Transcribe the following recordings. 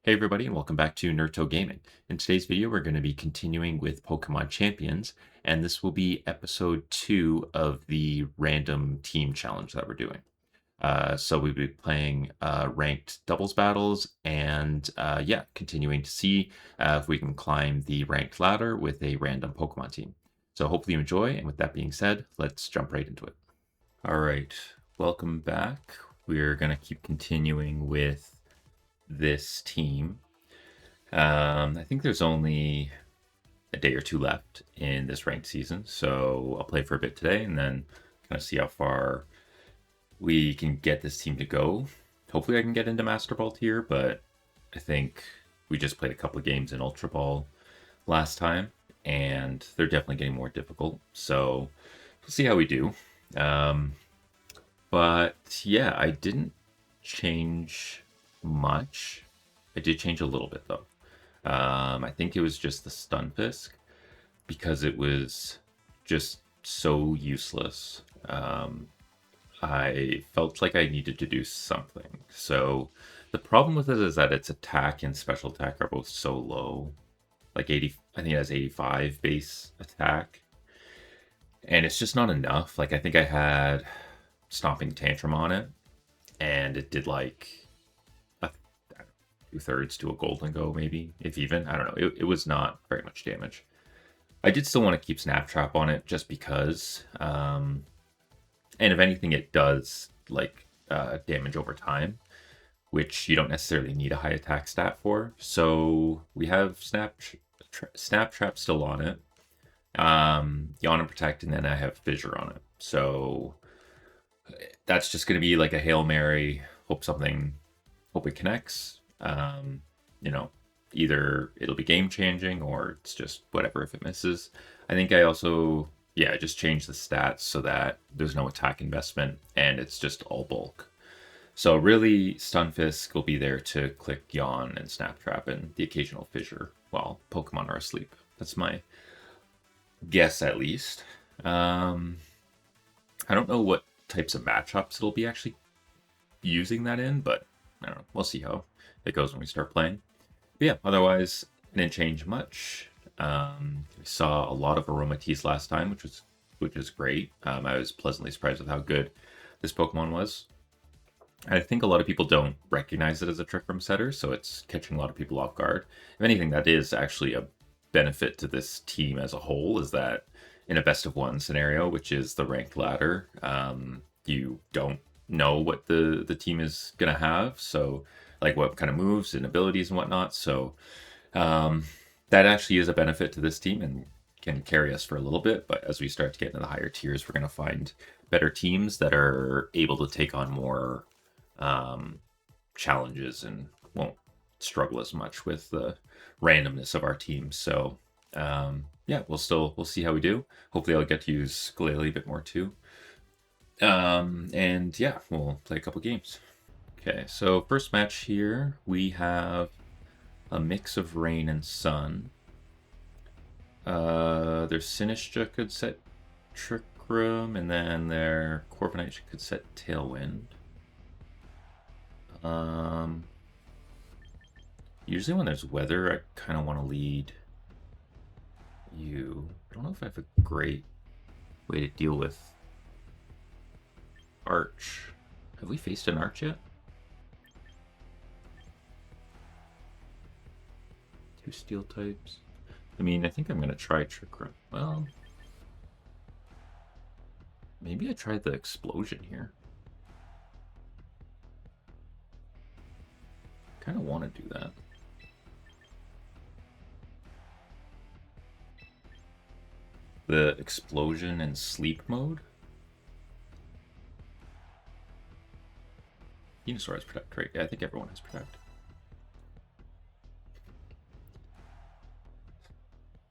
Hey everybody, and welcome back to Nurto Gaming. In today's video, we're going to be continuing with Pokemon Champions, and this will be episode 2 of the random team challenge that we're doing. So we'll be playing ranked doubles battles, and continuing to see if we can climb the ranked ladder with a random Pokemon team. So hopefully you enjoy, and with that being said, let's jump right into it. All right, welcome back. We're going to keep continuing with this team. I think there's only a day or two left in this ranked season, so I'll play for a bit today and then kind of see how far we can get this team to go. Hopefully I can get into Master Ball tier, but I think we just played a couple of games in Ultra Ball last time, and they're definitely getting more difficult, so we'll see how we do. But yeah, I didn't change much. I did change a little bit though. I think it was just the Stunfisk because it was just so useless. I felt like I needed to do something. So the problem with it is that its attack and special attack are both so low. Like 80, I think it has 85 base attack. And it's just not enough. Like I think I had Stomping Tantrum on it, and it did like 2/3 to a Golden Go, maybe, if even. I don't know. It was not very much damage. I did still want to keep Snap Trap on it just because. And if anything, it does like damage over time, which you don't necessarily need a high attack stat for. So we have Snap Trap still on it. Yawn and Protect, and then I have Fissure on it. So that's just going to be like a Hail Mary. Hope it connects. Either it'll be game changing or it's just whatever if it misses. I think I also, just changed the stats so that there's no attack investment and it's just all bulk. So really, Stunfisk will be there to click Yawn and Snap Trap and the occasional Fissure while Pokemon are asleep. That's my guess, at least. I don't know what types of matchups it'll be actually using that in, but I don't know. We'll see how it goes when we start playing. But yeah, otherwise, I didn't change much. We saw a lot of Aromatisse last time, which is great. I was pleasantly surprised with how good this Pokemon was. I think a lot of people don't recognize it as a Trick Room setter, so it's catching a lot of people off guard. If anything, that is actually a benefit to this team as a whole, is that in a best of one scenario, which is the ranked ladder, you don't know what the team is going to have, so like what kind of moves and abilities and whatnot. So that actually is a benefit to this team and can carry us for a little bit. But as we start to get into the higher tiers, we're going to find better teams that are able to take on more challenges and won't struggle as much with the randomness of our team. So we'll see how we do. Hopefully I'll get to use Glalie a bit more too. We'll play a couple games. Okay, so first match here, we have a mix of Rain and Sun. Their Sinistcha could set Trick Room, and then their Corviknight could set Tailwind. Usually when there's weather, I kind of want to lead you. I don't know if I have a great way to deal with Arch. Have we faced an Arch yet? Two Steel types. I mean, I think I'm going to try Trick Room. Well, maybe I tried the Explosion here. Kind of want to do that. The Explosion and Sleep mode. Venusaur has Protect, right? Yeah, I think everyone has Protect.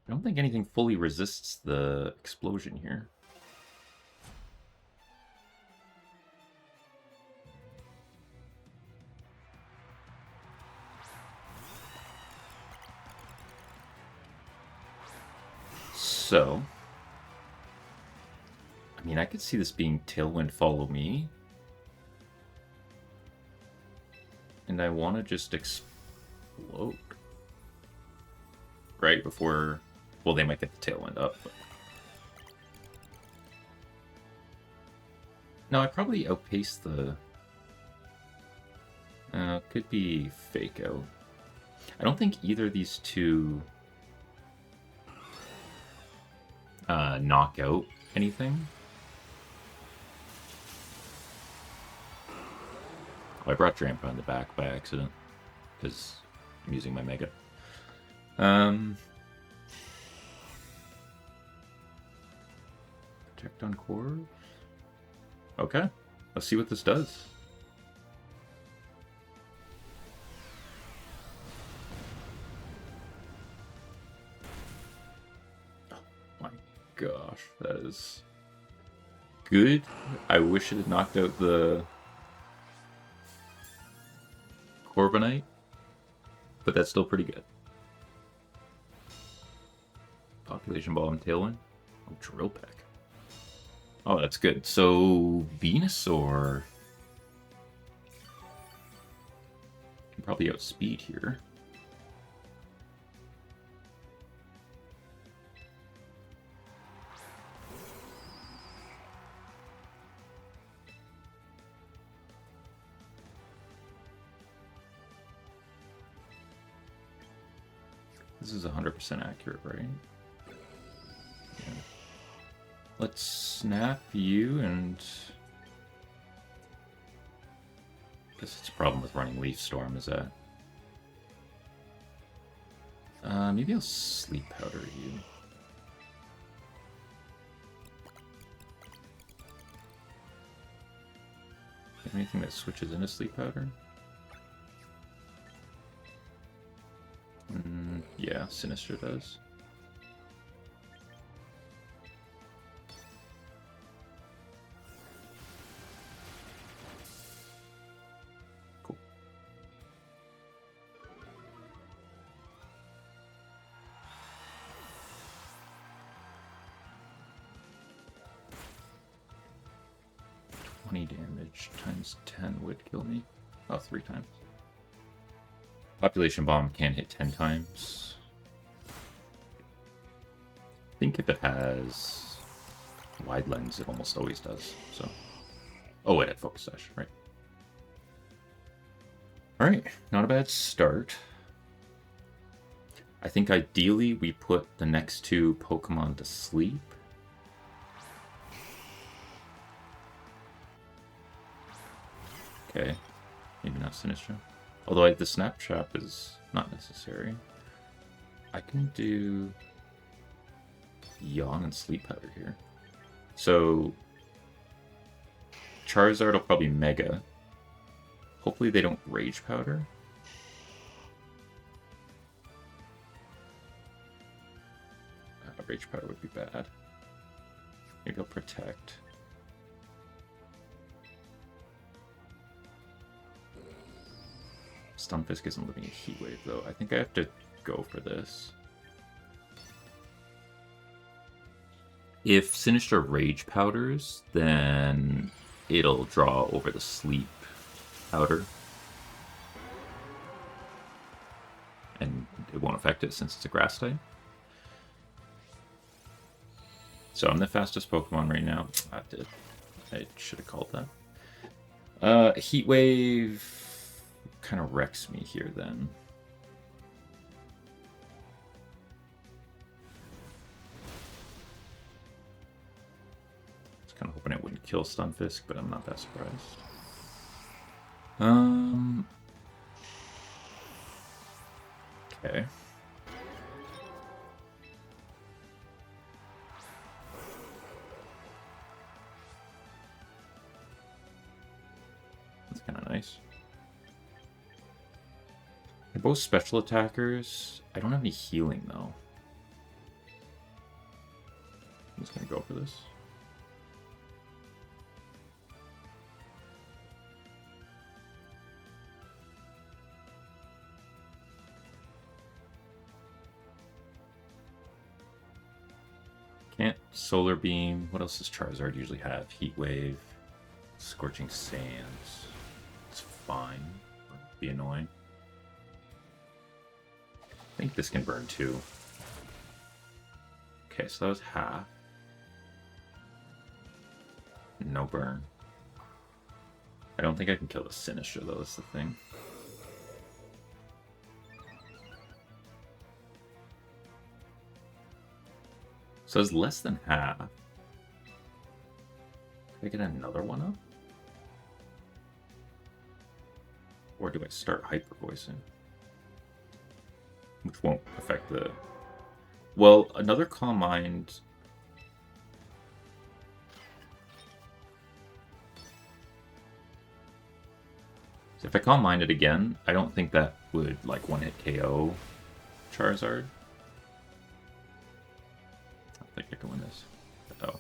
I don't think anything fully resists the Explosion here. So, I mean, I could see this being Tailwind Follow Me. And I want to just float. Right before... Well, they might get the tailwind up. But... No, I probably outpaced the... could be fake out. I don't think either of these two knock out anything. Oh, I brought Drampa on the back by accident because I'm using my Mega. Protect on core. Okay, let's see what this does. Oh my gosh, that is good. I wish it had knocked out the Corviknight, but that's still pretty good. Population Bomb, Tailwind. Oh, Drill Peck. Oh, that's good. So, Venusaur can probably outspeed here. This is 100% accurate, right? Yeah. Let's snap you and... I guess it's a problem with running Leaf Storm, is that... maybe I'll Sleep Powder you. Anything that switches into Sleep Powder? Yeah, Sinister does. Cool. $20 damage times 10 would kill me. Oh, 3 times. Population Bomb can hit 10 times. I think if it has Wide Lens, it almost always does. So, oh, it had Focus Sash, right? All right, not a bad start. I think ideally we put the next 2 Pokemon to sleep. Okay, maybe not Sinistcha. Although the Snap Trap is not necessary. I can do Yawn and Sleep Powder here. So Charizard will probably Mega. Hopefully they don't Rage Powder. Rage Powder would be bad. Maybe I'll Protect. Stunfisk isn't living a Heat Wave, though. I think I have to go for this. If Sinister Rage Powders, then it'll draw over the Sleep Powder. And it won't affect it since it's a Grass type. So I'm the fastest Pokemon right now. I should have called that. Heat Wave kind of wrecks me here then. I was kind of hoping it wouldn't kill Stunfisk, but I'm not that surprised. Okay. That's kind of nice. They're both special attackers. I don't have any healing, though. I'm just going to go for this. Can't Solar Beam. What else does Charizard usually have? Heat Wave. Scorching Sands. It's fine. Be annoying. I think this can burn too. Okay, so that was half. No burn. I don't think I can kill the Sinister though, that's the thing. So it's less than half. Can I get another one up? Or do I start hyper voicing? Which won't affect the... Well, another Calm Mind... So if I Calm Mind it again, I don't think that would, like, one-hit KO Charizard. I don't think I can win this. Oh.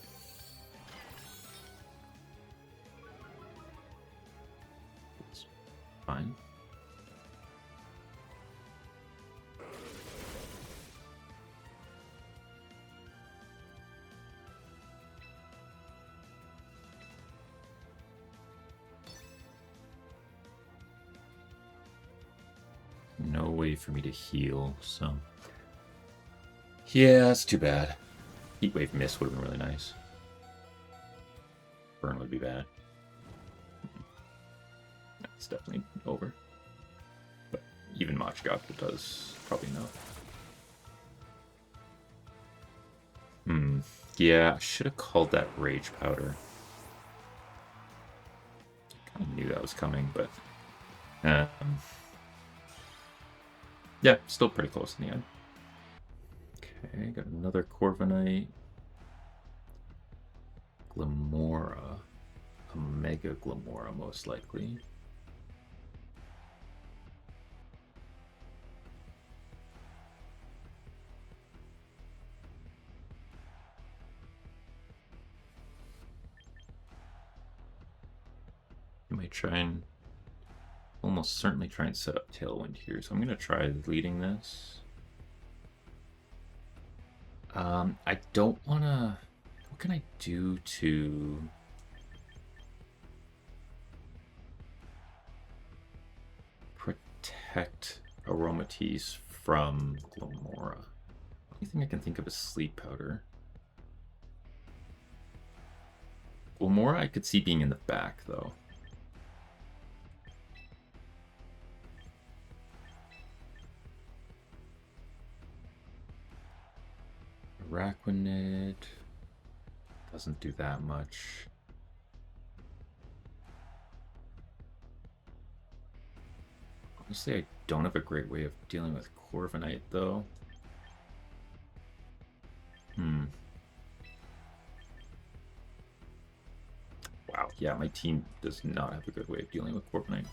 It's fine. No way for me to heal, so... Yeah, that's too bad. Heat Wave Miss would have been really nice. Burn would be bad. It's definitely over. But even Machgata does probably know. Yeah, I should have called that Rage Powder. I kind of knew that was coming, but... yeah, still pretty close in the end. Okay, got another Corviknight. Glamora. A Mega Glamora, most likely. I might try and... almost certainly try and set up Tailwind here, so I'm going to try leading this. I don't want to... What can I do to... protect Aromatisse from Glamora? The only thing I can think of is Sleep Powder. Glamora I could see being in the back, though. Araquanid doesn't do that much. Honestly, I don't have a great way of dealing with Corviknight, though. Wow, yeah, my team does not have a good way of dealing with Corviknight.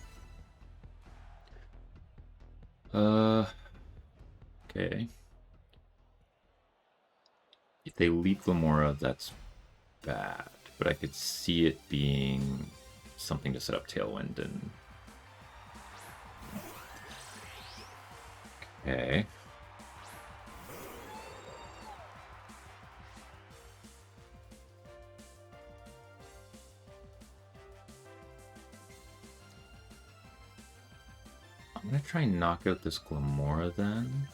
Okay. If they lead Glamora, that's bad. But I could see it being something to set up Tailwind and... Okay. I'm gonna try and knock out this Glamora then.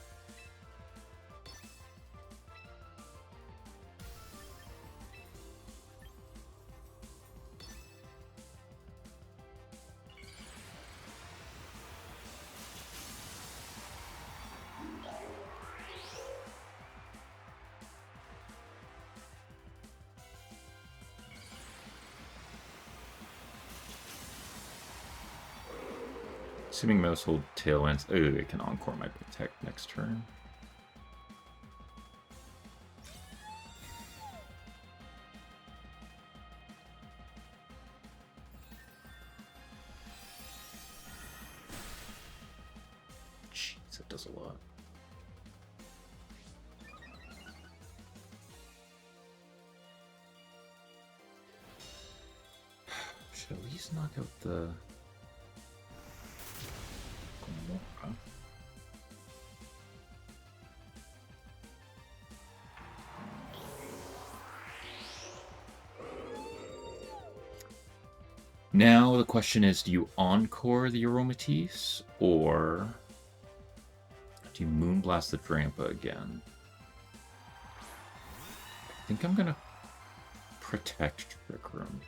Assuming most hold Tailwinds. Oh, it can Encore my Protect next turn. Jeez, that does a lot. Should at least knock out the... Now the question is, do you Encore the Aromatisse, or Do you Moonblast the Drampa again? I think I'm gonna protect Trick Room.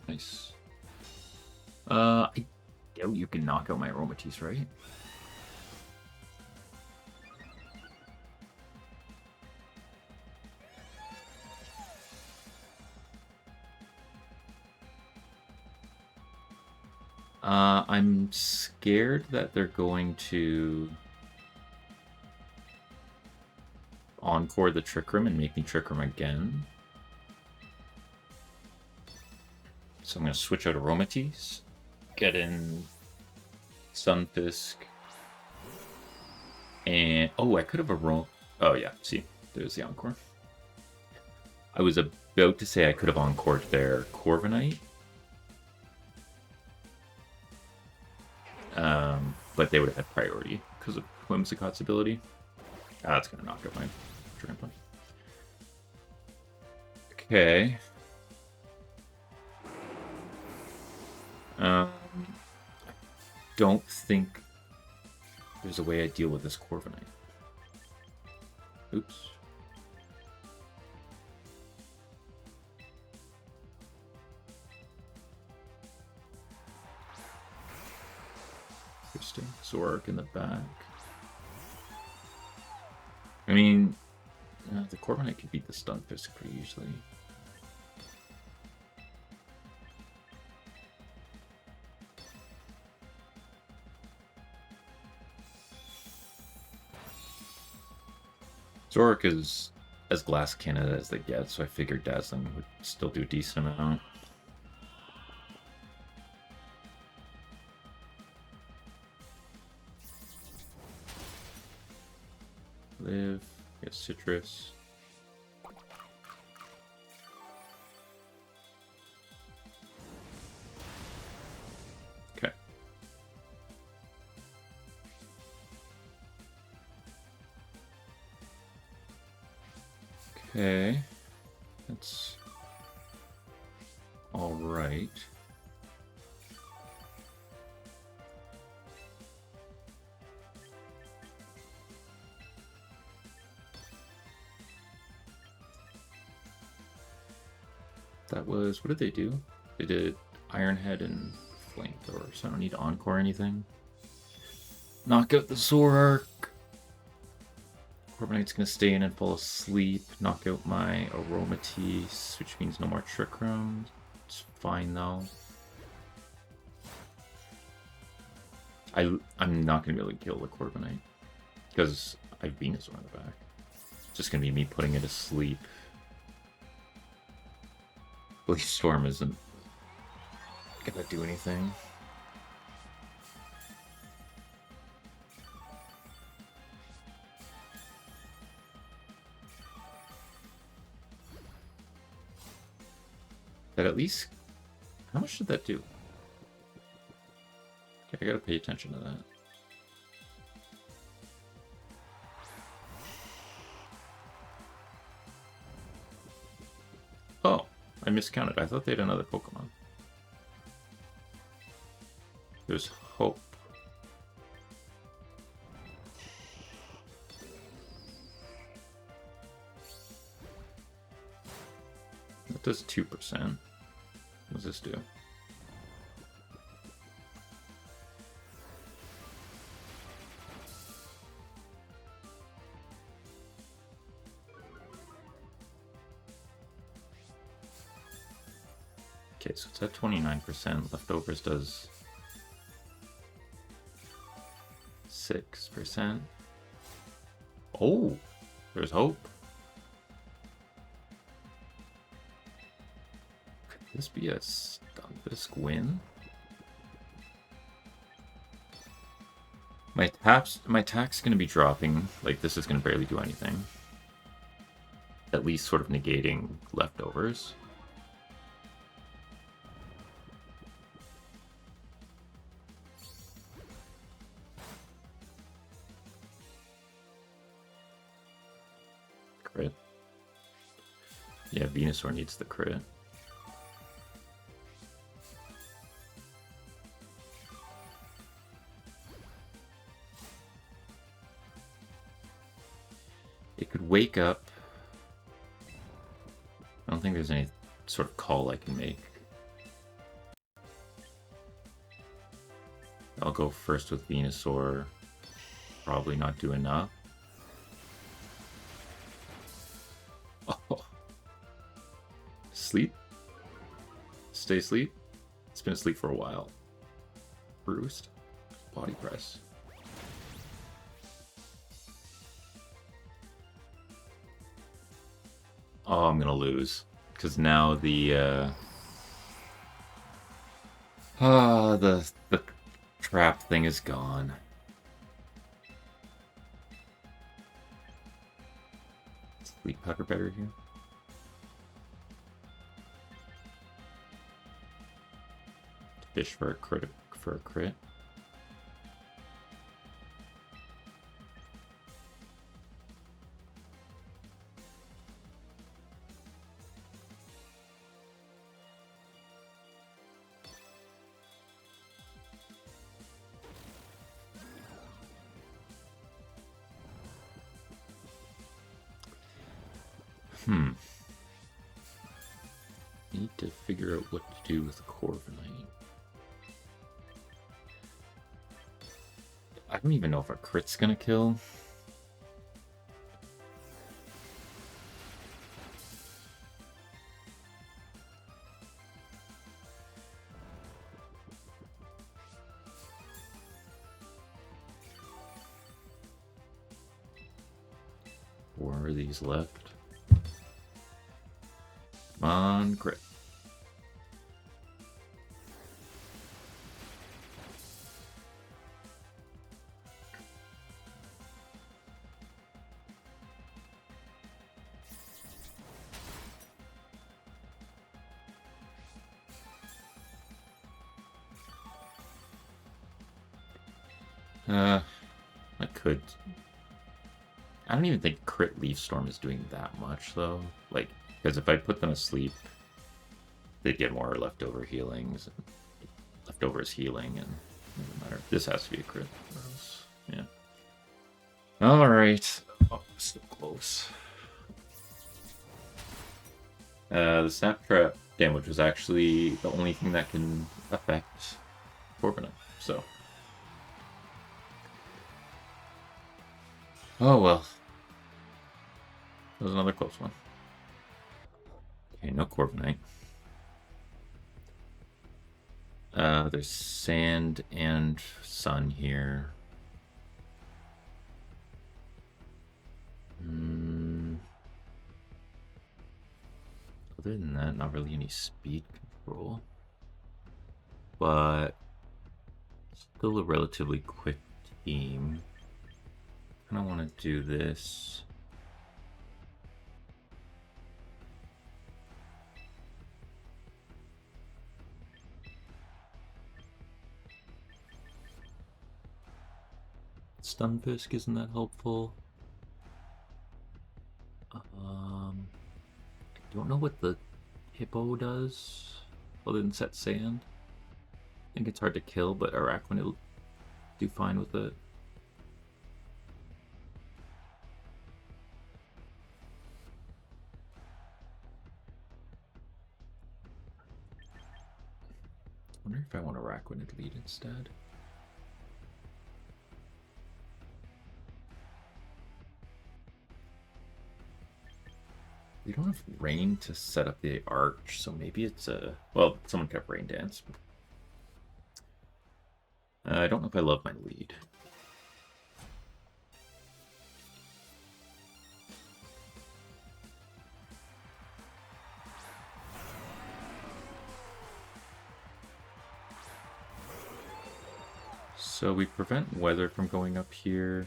Nice. I doubt you can knock out my Aromatisse, right? I'm scared that they're going to Encore the Trick Room and make me Trick Room again. So I'm going to switch out Aromatisse, get in Sunfisk, and oh, I could have oh yeah, see, there's the Encore. I was about to say I could have Encored their Corviknight, but they would have had priority because of Whimsicott's ability. Ah, that's going to knock out my Trampoline. Okay. Don't think there's a way I deal with this Corviknight. Oops. Interesting. Zork in the back. I mean, the Corviknight could beat the Stunfisk pretty easily. Zork is as Glass Cannon as they get, so I figured Dazzling would still do a decent amount. Live, get Citrus. Okay. Okay. That's all right. That was, what did they do? They did Iron Head and Flamethrower, so I don't need to Encore anything. Knock out the Zork. Corviknight's gonna stay in and fall asleep. Knock out my Aromatisse, which means no more Trick Room. It's fine though. I'm not gonna be able to kill the Corviknight because I have Venusaur in the back. It's just gonna be me putting it to sleep. Leaf Storm isn't gonna do anything. That at least, how much did that do? Okay, I gotta pay attention to that. Oh, I miscounted. I thought they had another Pokemon. There's Hope. That does 2%. What does this do? Okay, so it's at 29%. Leftovers does 6%. Oh, there's Hope. Could this be a Stunfisk win? My attack's gonna be dropping. Like, this is gonna barely do anything. At least sort of negating leftovers. crit. Yeah, Venusaur needs the crit. It could wake up. I don't think there's any sort of call I can make. I'll go first with Venusaur. Probably not do enough. Oh. Sleep? Stay asleep? It's been asleep for a while. Bruised? Body press. Oh, I'm gonna lose. Because now the trap thing is gone. Sleep powder better here. Fish for a crit. Need to figure out what to do with Corviknight. I don't even know if a crit's gonna kill. Four of these left. Come on, crit. I could. I don't even think crit Leaf Storm is doing that much, though. Like, because if I put them asleep, they'd get more leftover healings. And leftovers healing, and it doesn't matter. This has to be a crit. Yeah. Alright. Oh, so close. The Snap Trap damage was actually the only thing that can affect Corviknight, so. Oh well. That was another close one. Okay, no Corviknight. There's Sand and Sun here. Other than that, not really any speed control. But still a relatively quick team. I don't want to do this. Stunfisk isn't that helpful. I don't know what the Hippo does other than set sand. I think it's hard to kill, but Araquanid will do fine with it. I wonder if I want Araquanid lead instead. We don't have rain to set up the arch, so maybe it's a... Well, someone kept Rain Dance. I don't know if I love my lead. So we prevent weather from going up here.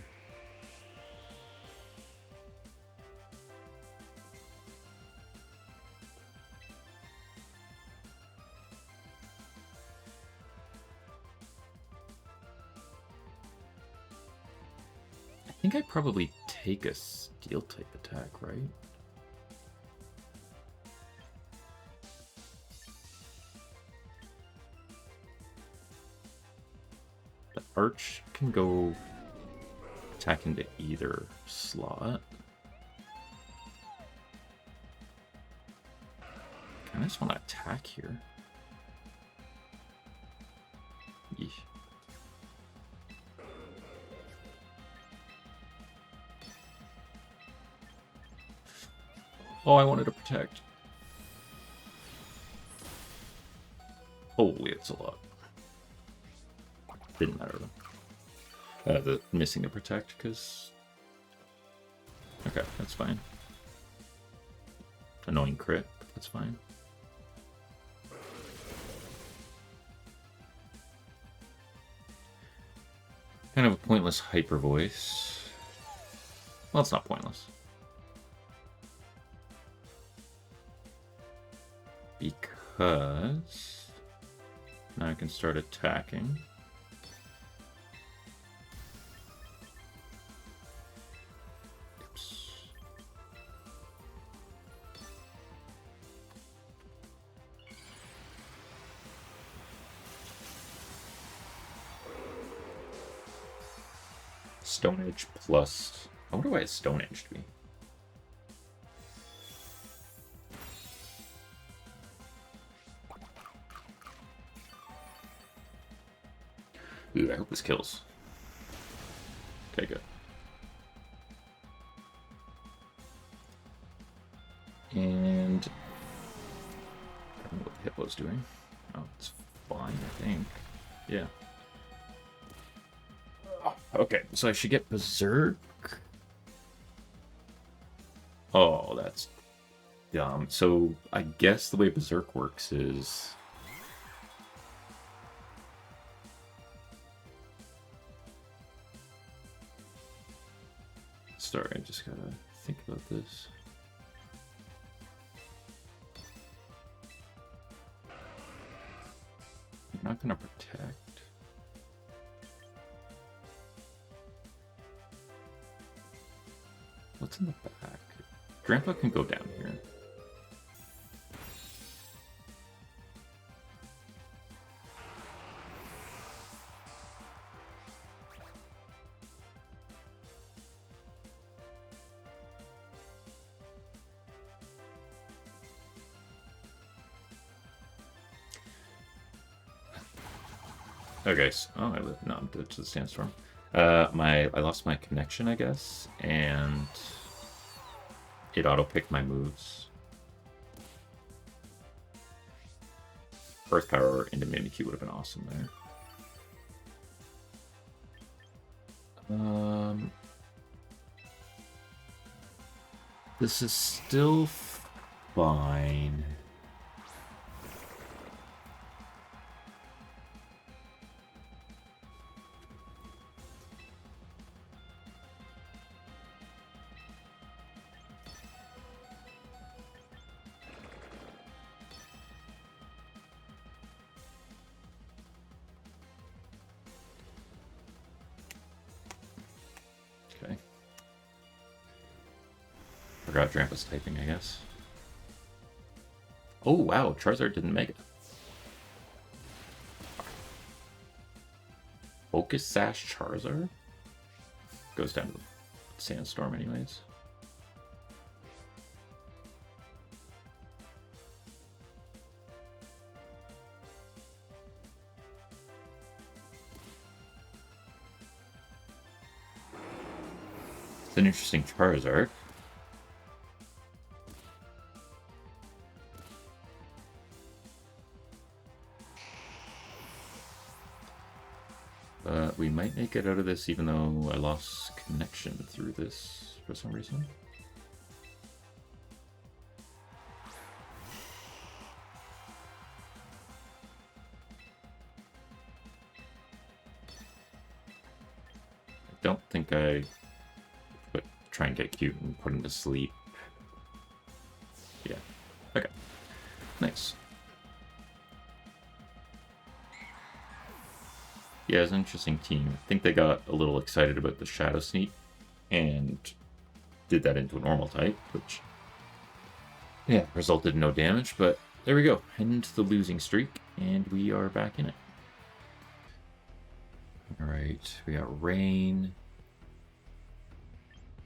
I think I'd probably take a steel type attack, right? The arch can go attack into either slot. I just want to attack here. Yeesh. Oh, I wanted to protect. Holy, it's a lot. Didn't matter though. The missing the protect, because... Okay, that's fine. Annoying crit, but that's fine. Kind of a pointless hyper voice. Well, it's not pointless. Because now I can start attacking. Oops. Stone Edge plus... I wonder why it's Stone Edged me. Ooh, I hope this kills. Okay, good. And... I don't know what the Hippo's doing. Oh, it's fine, I think. Yeah. Okay, so I should get Berserk. Oh, that's dumb. So I guess the way Berserk works is... Sorry, I just gotta think about this. I'm not gonna protect. What's in the back? Grandpa can go down here. Okay, so, oh, I live not to the sandstorm. I lost my connection, I guess, and it auto-picked my moves. Earth Power into Mimikyu would have been awesome there. This is still fine. Okay. Forgot Grandpa's typing, I guess. Oh, wow, Charizard didn't make it. Focus Sash Charizard? Goes down to the Sandstorm anyways. It's an interesting Charizard. We might make it out of this even though I lost connection through this for some reason. I don't think I would try and get cute and put him to sleep. Yeah. Okay. Nice. Yeah, it's an interesting team. I think they got a little excited about the Shadow Sneak and did that into a normal type, which, yeah, resulted in no damage, but there we go. End the losing streak, and we are back in it. Alright, we got Rain.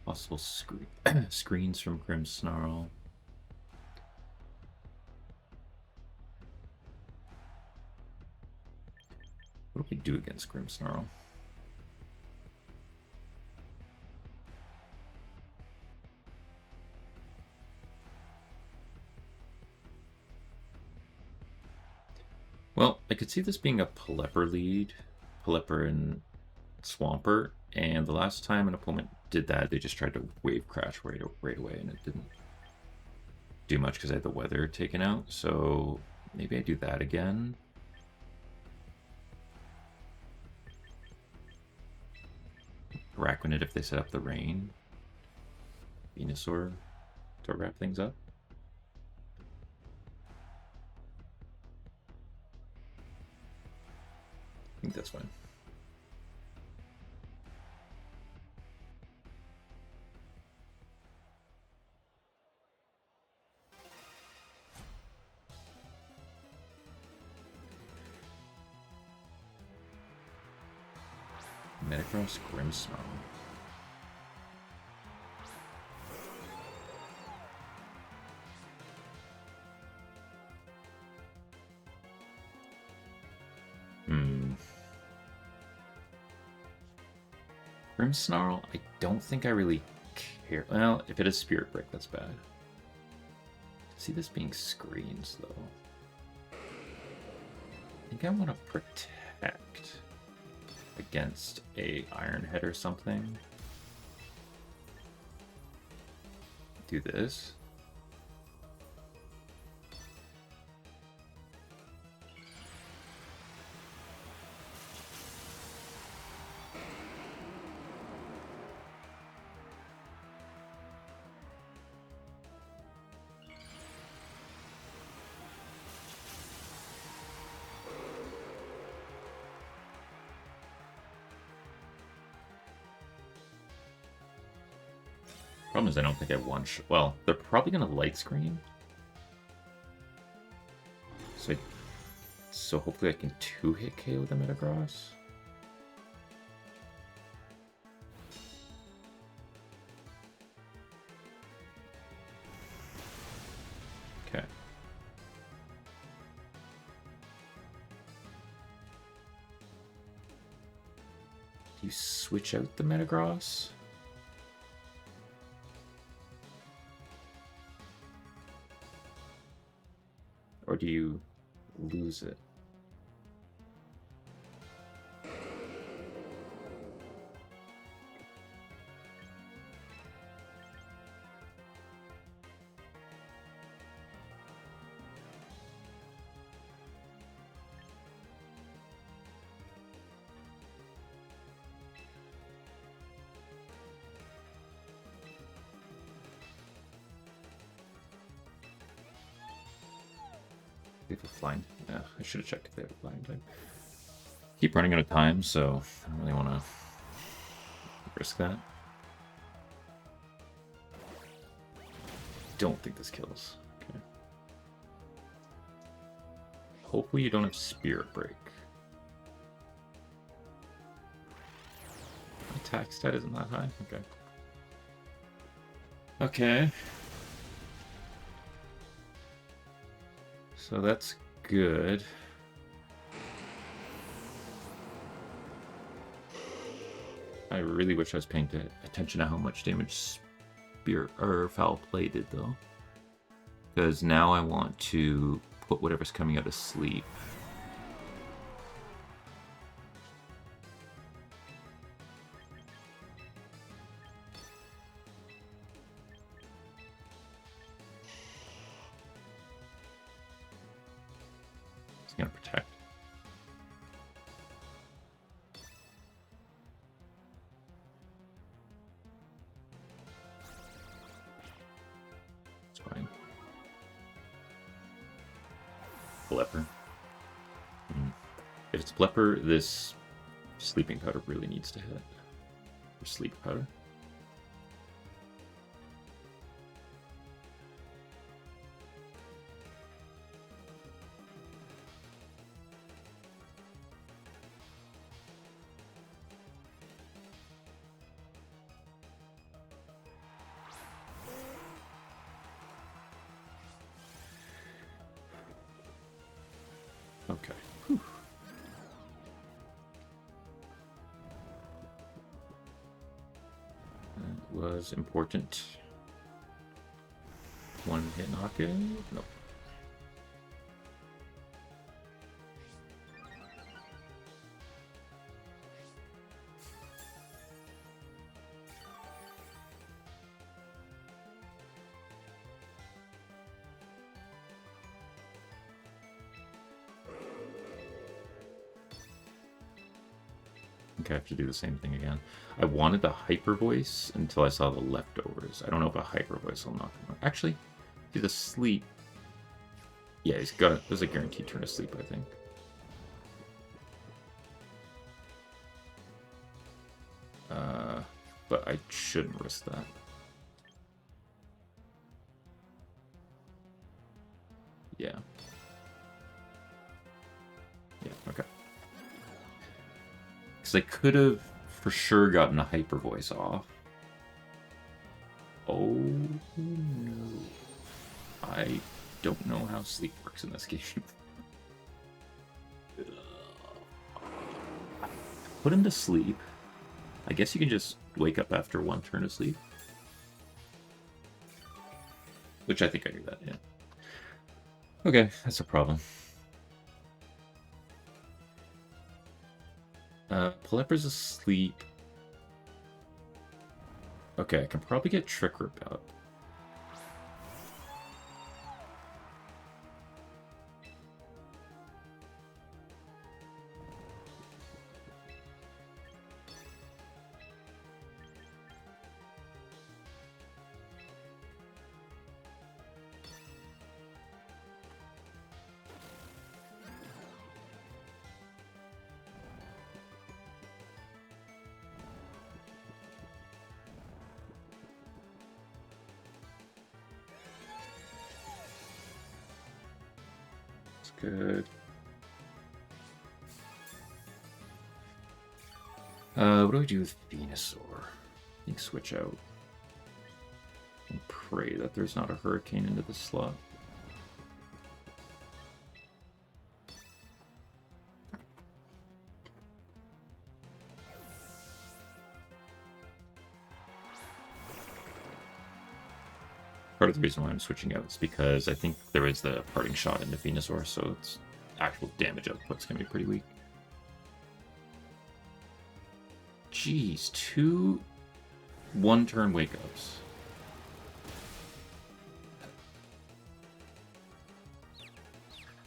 Possible screens from Grimmsnarl. What do we do against Grimmsnarl? Well, I could see this being a Pelipper lead. Pelipper and Swampert, and the last time an opponent did that, they just tried to wave crash right away, and it didn't do much because I had the weather taken out. So maybe I do that again. Araquanid if they set up the rain. Venusaur to wrap things up. I think that's fine. Metagross Grimmsnarl. Grimmsnarl, I don't think I really care. Well, if it is Spirit Break, that's bad. I see this being screens, though. I think I want to protect against a Iron Head or something. Do this. Problem is I don't think I have one well, they're probably gonna light screen. So hopefully I can 2-hit KO the Metagross. Okay. Do you switch out the Metagross? Or do you lose it? They have a flying. Yeah, I should have checked if they have a flying type. Keep running out of time, so I don't really want to risk that. Don't think this kills. Okay. Hopefully you don't have Spirit Break. My attack stat isn't that high. Okay. Okay. So that's good. I really wish I was paying attention to how much damage Spirit or Foul Play did, though. Because now I want to put whatever's coming out of sleep. It's gonna protect. It's fine. Blepper. If it's Blepper, this Sleeping Powder really needs to hit. Or Sleep Powder. Okay. Whew. That was important. One hit knockout? Nope. Okay, I have to do the same thing again. I wanted the hyper voice until I saw the leftovers. I don't know if a hyper voice will knock him out. Actually, do the sleep. Yeah, he's got. There's a guaranteed turn to sleep, I think. But I shouldn't risk that. Yeah. Yeah. Okay. Because I could have for sure gotten a hyper voice off. Oh no. I don't know how sleep works in this game. Put him to sleep. I guess you can just wake up after one turn of sleep. Which I think I do that, yeah. Okay, that's a problem. Palepra's asleep. Okay, I can probably get Trick Rip out. Good. What do I do with Venusaur? I think switch out. And pray that there's not a Hurricane into the slot. Part of the reason why I'm switching out is because I think there is the parting shot into Venusaur, so its actual damage output's gonna be pretty weak. Jeez, 2 one-turn wake-ups.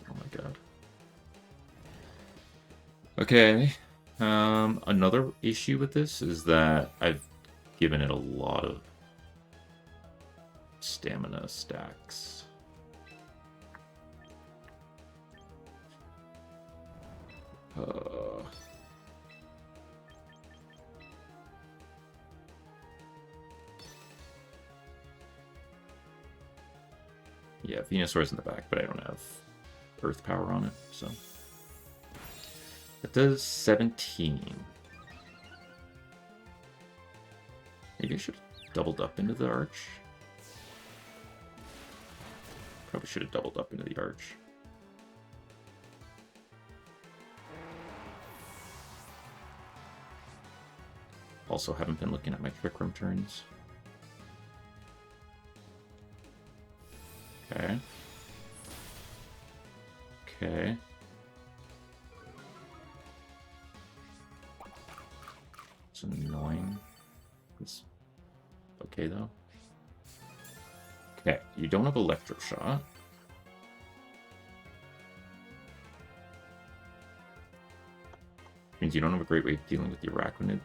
Oh my god. Okay. Another issue with this is that I've given it a lot of stamina stacks. Yeah, Venusaur's in the back, but I don't have Earth Power on it, so. That does 17. Maybe I should have doubled up into the arch. Probably should have doubled up into the arch. Also haven't been looking at my Trick Room turns. Okay. Okay. It's annoying. It's okay though. Okay, you don't have Electro Shot. Means you don't have a great way of dealing with the Arachnid.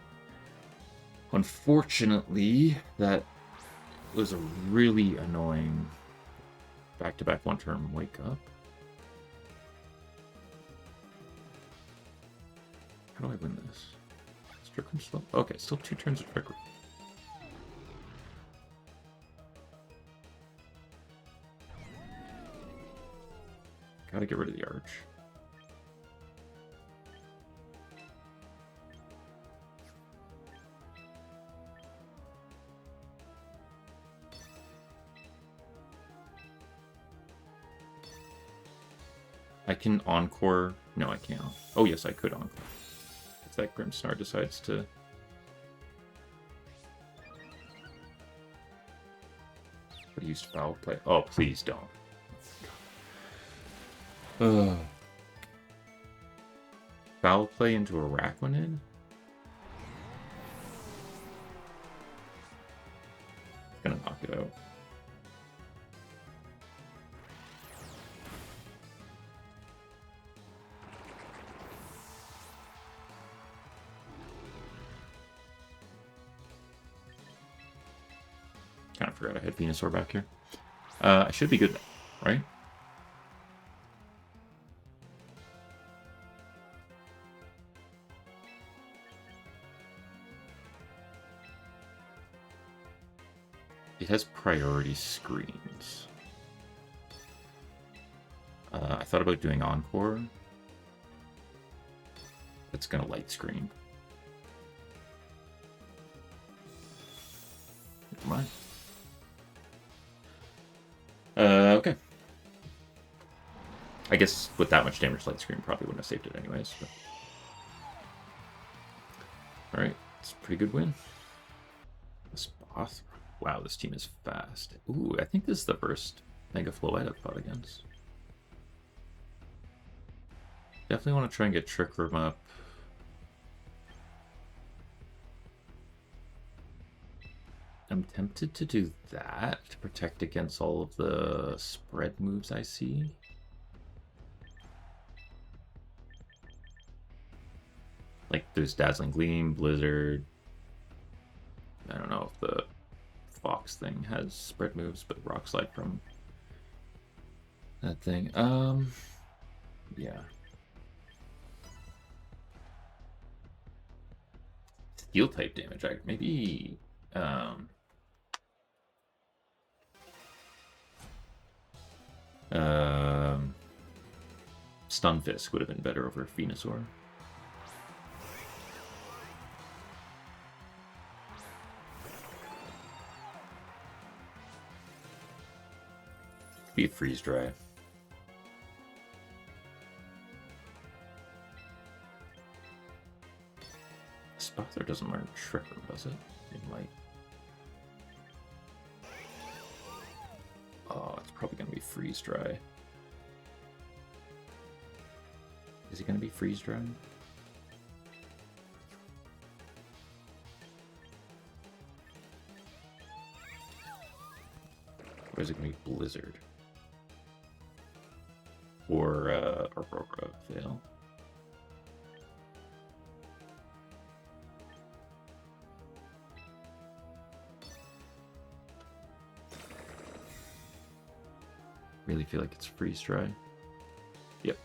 Unfortunately, that was a really annoying back-to-back one-turn wake-up. How do I win this? Is Trick Room still? Okay, still 2 turns of Trick Room. Gotta get rid of the arch. I can encore. No, I can't. Oh, yes, I could encore. If that Grimmsnar decides to. But he used foul play. Oh, please don't. Foul play into a Araquanid? Gonna knock it out. Kind of forgot I had Venusaur back here. I should be good now, right? It has priority screens. I thought about doing Encore. It's gonna light screen. Never mind. Okay. I guess with that much damage, light screen probably wouldn't have saved it anyways. But... Alright, it's a pretty good win. Spoth. Wow, this team is fast. Ooh, I think this is the first Mega Floette I've fought against. Definitely want to try and get Trick Room up. I'm tempted to do that to protect against all of the spread moves I see. Like there's Dazzling Gleam, Blizzard. I don't know if the Fox thing has spread moves, but Rock Slide from that thing. Yeah. Steel type damage. Maybe Stunfisk would have been better over Venusaur. Be a freeze dry. Spother doesn't learn Trick Room, does it? It might. Oh, it's probably gonna be freeze dry. Is it gonna be freeze dry? Or is it gonna be Blizzard? Or Aurora Veil? Really feel like it's freeze dry. Yep.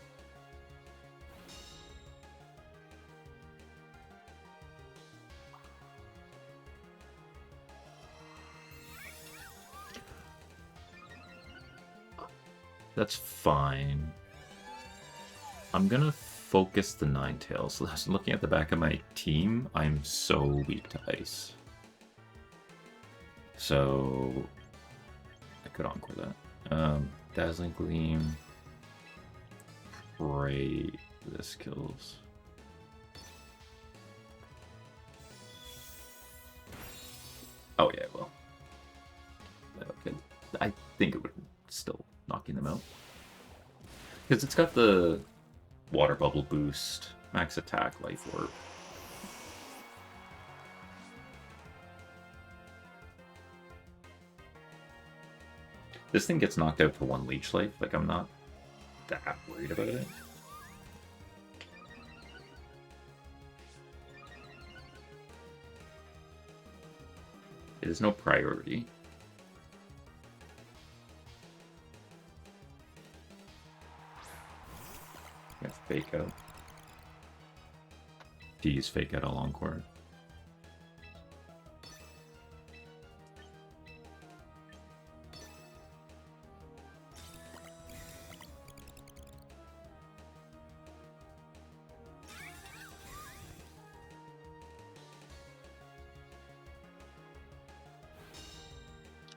That's fine. I'm gonna focus the Ninetales. Looking at the back of my team, I'm so weak to ice. So I could encore that. Dazzling Gleam. Pray this kills. Oh yeah, well. Okay. I think it would still knocking them out. Because it's got the Water Bubble boost, max attack, Life Orb. This thing gets knocked out to 1 Leech Life, like I'm not that worried about it. It is no priority. Yeah, Fake Out. To use Fake Out a long core.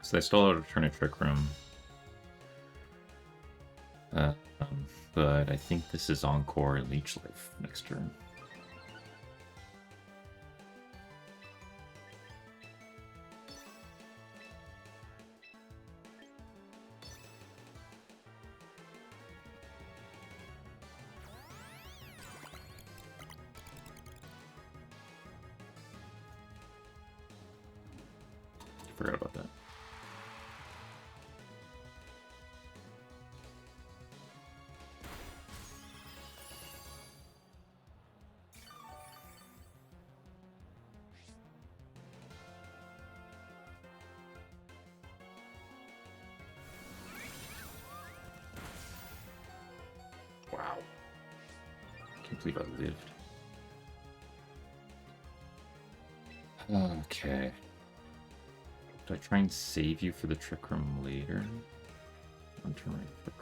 So they still have to turn a Trick Room. But I think this is Encore and Leech Life next turn. Forgot about that. Wow. Can't believe I lived. Okay. Do I try and save you for the Trick Room later? On turn right, Trick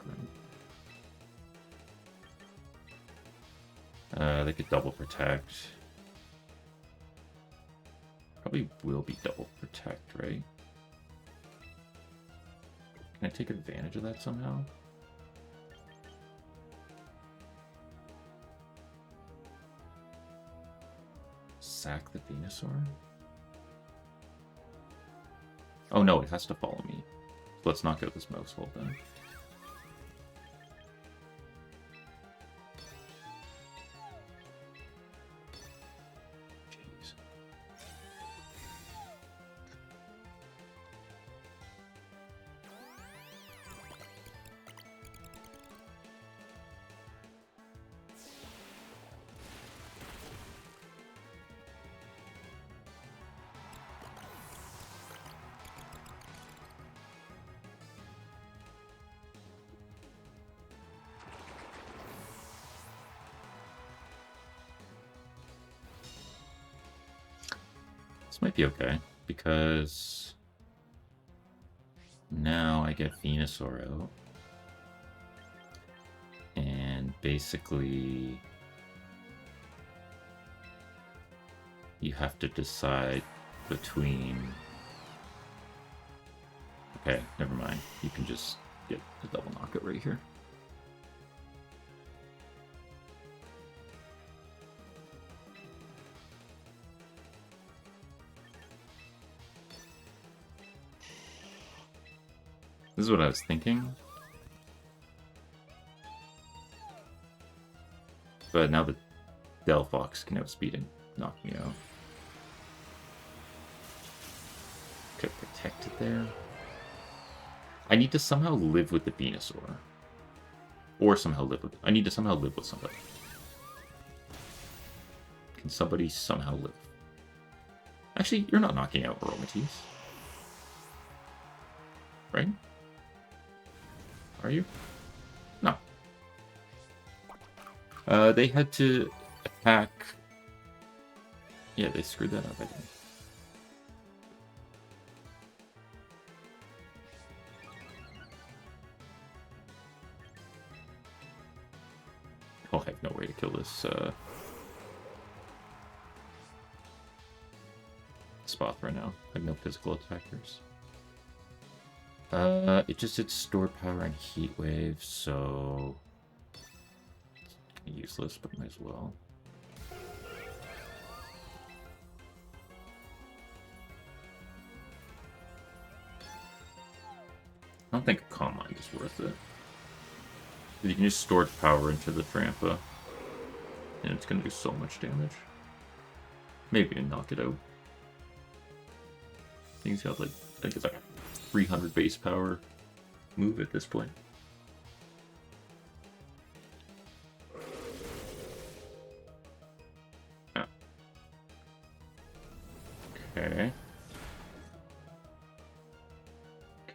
Room. They could double protect. Probably will be double protect, right? Can I take advantage of that somehow? Sack the Venusaur? Oh no, it has to follow me. So let's knock out this mouse hold then. Jeez. This might be okay, because now I get Venusaur out. And basically, you have to decide between... Okay, never mind. You can just get the double knockout right here. This is what I was thinking. But now the Delphox can outspeed and knock me out. Could protect it there. I need to somehow live with the Venusaur. Or somehow live with... I need to somehow live with somebody. Can somebody somehow live? Actually, you're not knocking out Aromatisse. Right? Are you? No. They had to attack... Yeah, they screwed that up, I think. Oh, I have no way to kill this, spot right now. I have no physical attackers. It just did stored power and heat wave, so useless, but might as well. I don't think a Calm Mind is worth it. You can just store power into the Trampa, and it's gonna do so much damage. Maybe knock it out. I think he's got like, I think it's like 300 base power move at this point. Yeah. Okay.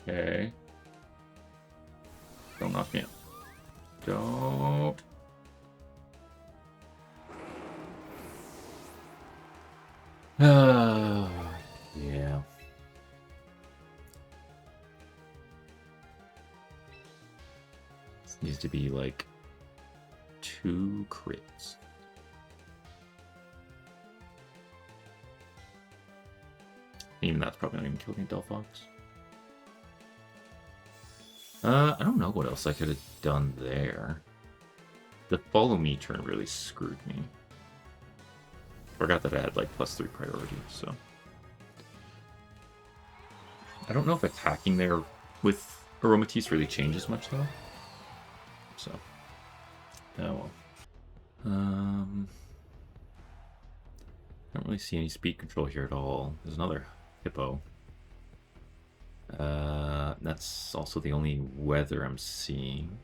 Okay. Don't knock me out. Don't. Yeah. This needs to be like 2 crits. Even that's probably not even killing Delphox. I don't know what else I could have done there. The follow me turn really screwed me. Forgot that I had like +3 priority, so. I don't know if attacking there with Aromatisse really changes much though. So. Oh well. I don't really see any speed control here at all. There's another hippo. That's also the only weather I'm seeing.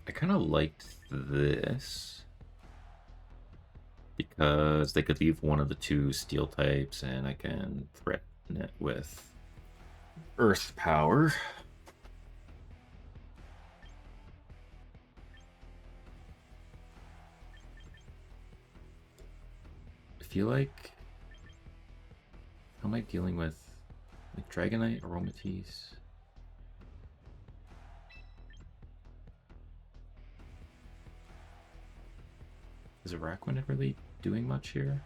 I kind of liked this because they could leave one of the two steel types and I can threaten it with earth power. I feel like, how am I dealing with like Dragonite, Aromatisse? Is Araquanid really doing much here?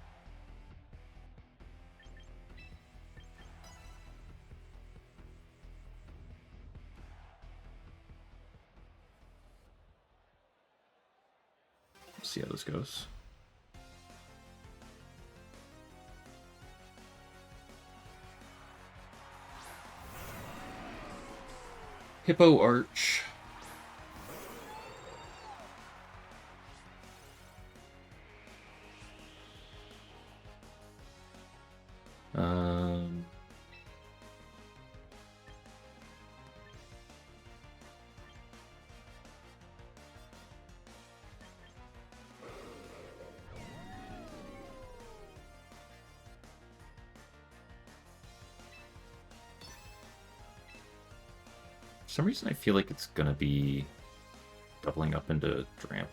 Let's see how this goes. Hippo Arch. For some reason I feel like it's gonna be doubling up into Drampa.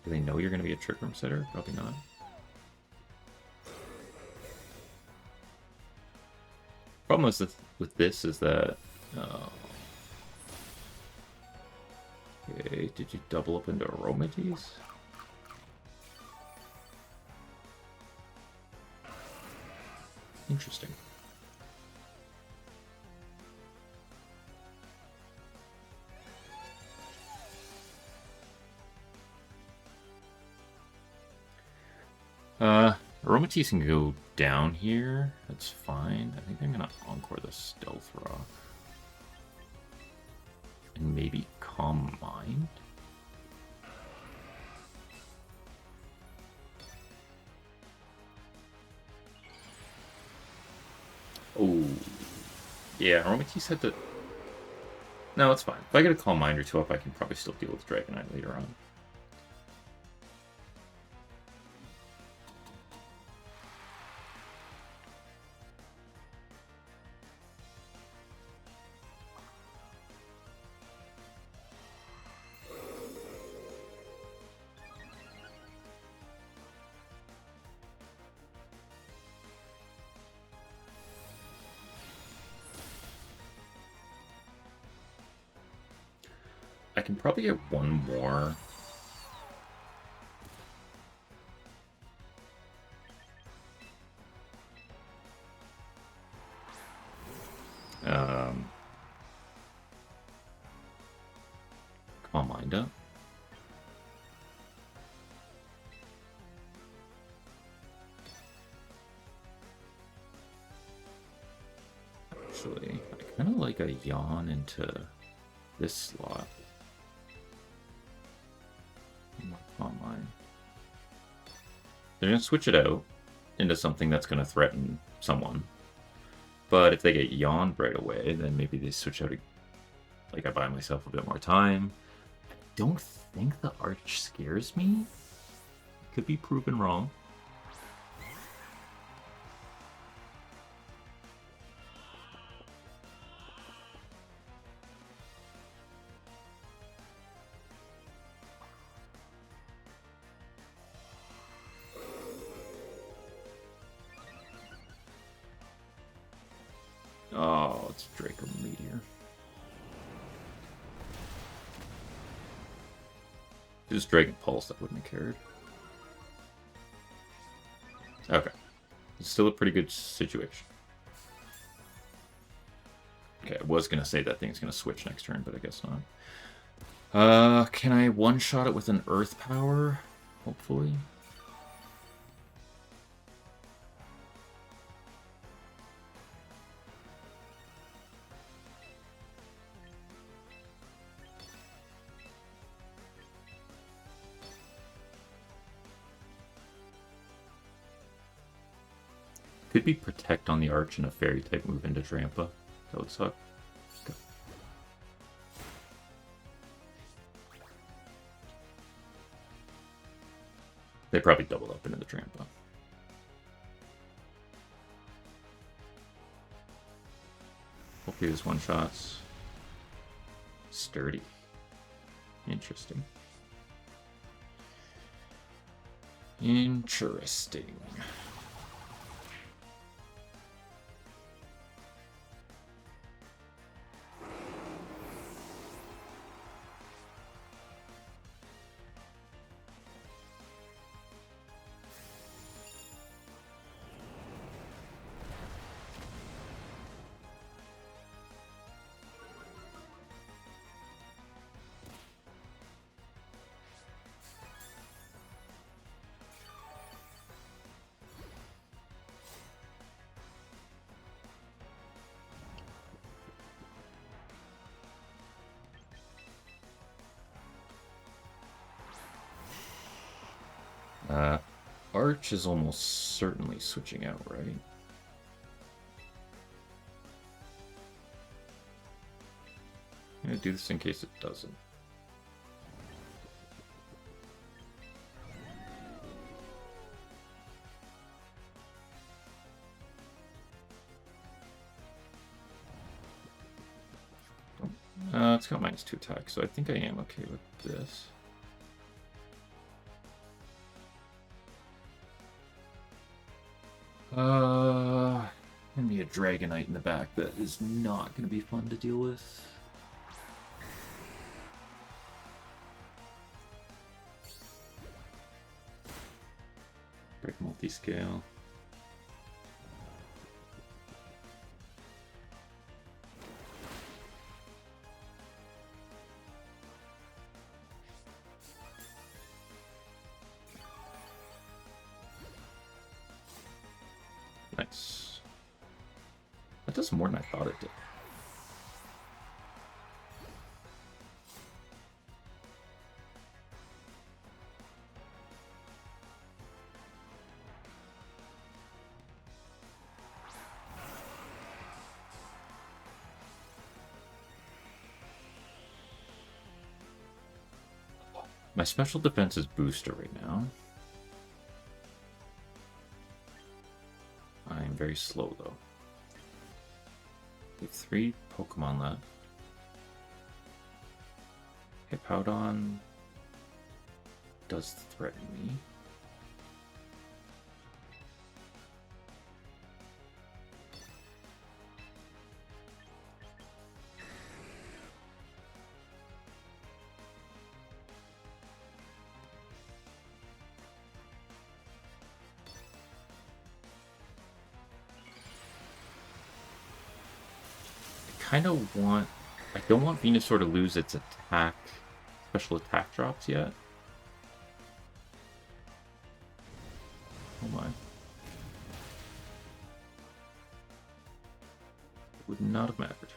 Do they know you're gonna be a Trick Room Sitter? Probably not. Problem is with this is that... okay, did you double up into Aromatisse? Interesting. Aromatisse can go down here. That's fine. I think I'm gonna Encore the Stealth Rock. And maybe Calm Mind? Oh. Yeah, Aromatisse had to... No, it's fine. If I get a Calm Mind or two up, I can probably still deal with Dragonite later on. I can probably get one more. Calm Mind up. Actually, I kind of like a yawn into this slot. Calm Mind. They're going to switch it out into something that's going to threaten someone. But if they get yawned right away, then maybe they switch out. Like, I buy myself a bit more time. I don't think the Arch scares me. Could be proven wrong. Oh, it's Draco Meteor. Just Dragon Pulse, I wouldn't have cared. Okay. It's still a pretty good situation. Okay, I was going to say that thing's going to switch next turn, but I guess not. Can I one-shot it with an Earth Power? Hopefully. Could be Protect on the Arch and a Fairy type move into Trampa. That would suck. Okay. They probably double up into the Trampa. Hopefully this one-shots. Sturdy. Interesting. Interesting. Arch is almost certainly switching out, right? I'm gonna do this in case it doesn't. It's got -2 attack, so I think I am okay with this. Gonna be a Dragonite in the back that is not gonna be fun to deal with. Break multi-scale. Nice. That does more than I thought it did. My special defense is booster right now. I am very slow though. We have 3 Pokemon left. Hippowdon does threaten me. I don't want Venusaur to lose its special attack drops yet. Oh my. Would not have mattered.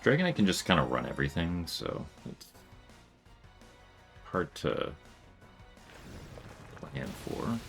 Dragonite can just kind of run everything, so it's hard to plan for.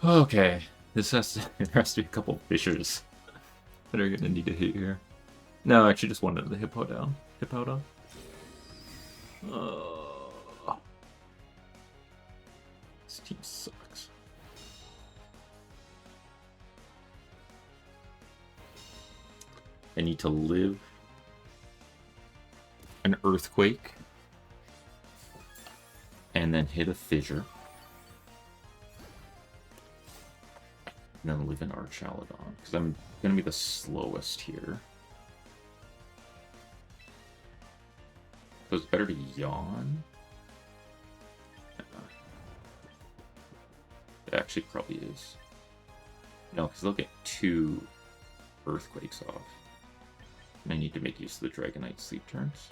Okay, there has to be a couple fissures that are gonna need to hit here. No, I actually just wanted the Hippowdon. This team sucks. I need to live an earthquake and then hit a fissure. And then live an Archaladon, because I'm going to be the slowest here. So it's better to yawn. It actually probably is. No, because they'll get 2 earthquakes off. And I need to make use of the Dragonite sleep turns.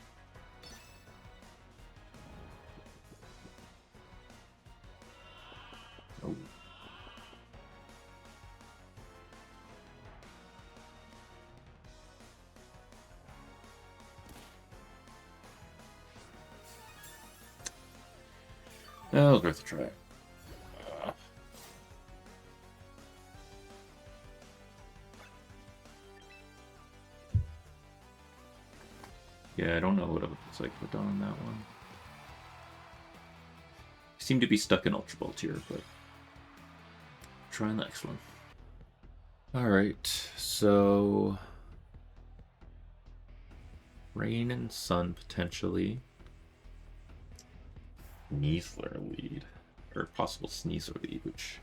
Oh. That was worth a try. Yeah, I don't know what it looks like put on that one. I seem to be stuck in Ultra Ball tier, but try the next one. Alright, so Rain and Sun potentially. Sneasler lead, or possible Sneasler lead, which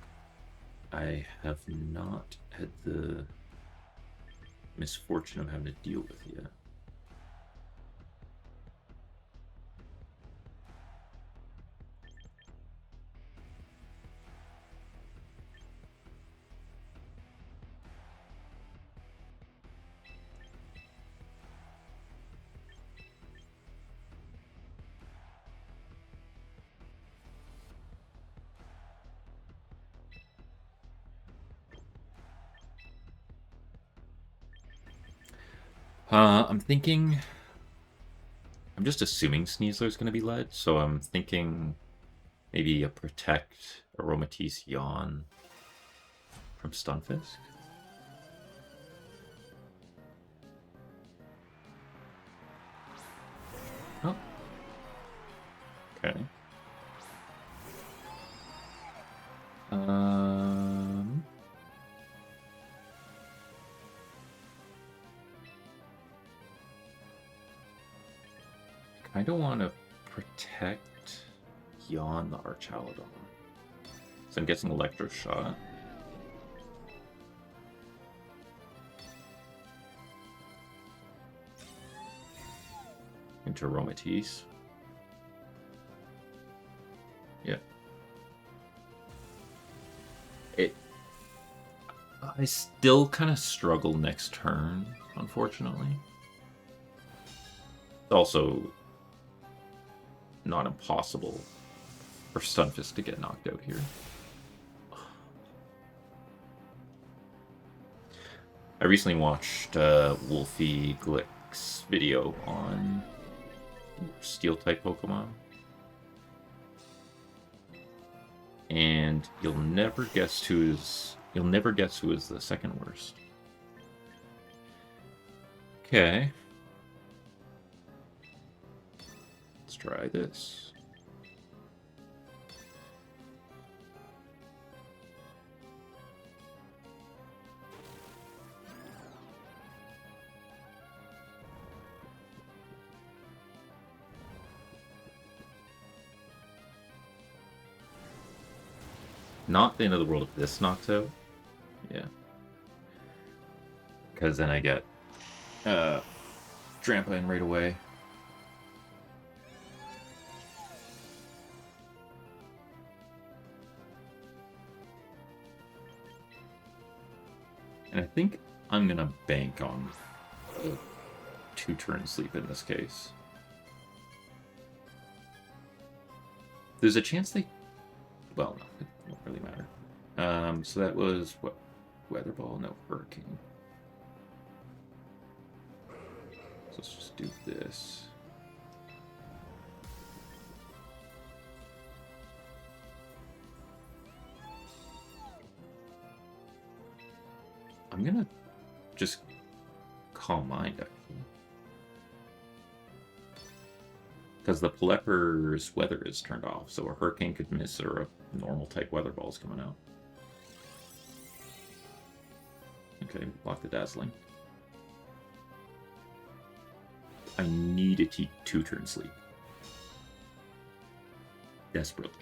I have not had the misfortune of having to deal with yet. I'm thinking... I'm just assuming Sneasler's going to be led, so I'm thinking maybe a Protect, Aromatisse, Yawn from Stunfisk. Oh. Okay. I don't want to Protect Yawn the Archaladon. So I'm guessing Electro Shot. Into Aromatisse. Yeah. I still kind of struggle next turn, unfortunately. Also, not impossible for Stunfisk to get knocked out here. I recently watched Wolfie Glick's video on Steel-type Pokemon. And you'll never guess who is the second worst. Okay. Let's try this. Not the end of the world if this knocks out. Yeah. Because then I get Trampoline right away. And I think I'm going to bank on 2-turn sleep in this case. There's a chance they... Well, no, it won't really matter. So that was, what? Weather Ball? No, Hurricane. So let's just do this. I'm gonna just Calm Mind, actually. because the Leper's weather is turned off, so a hurricane could miss or a normal type weather ball is coming out. Okay, block the dazzling. I need a 2-turn sleep. Desperately.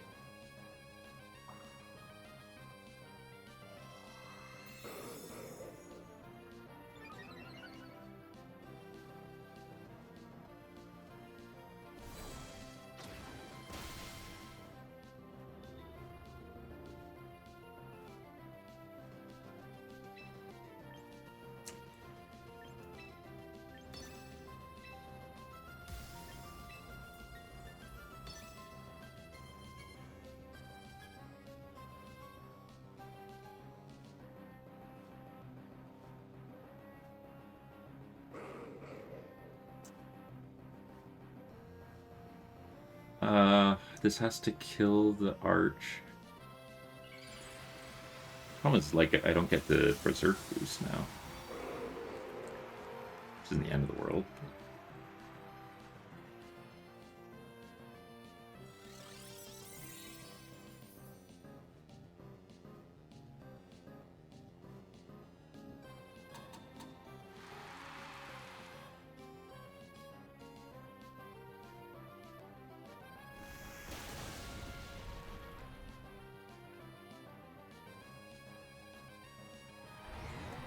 This has to kill the arch. Problem is, like, I don't get the berserk boost now. Which isn't the end of the world.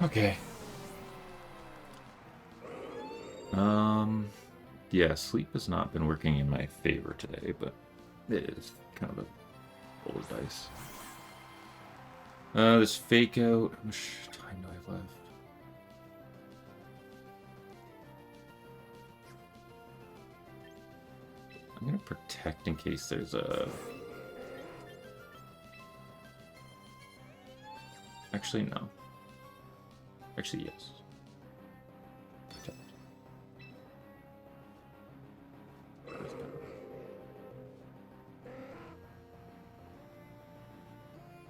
Okay. Yeah, sleep has not been working in my favor today, but it is kind of a roll of dice. This fake out. How much time do I have left? I'm gonna protect in case there's a... Actually, no. Actually, yes. Protect.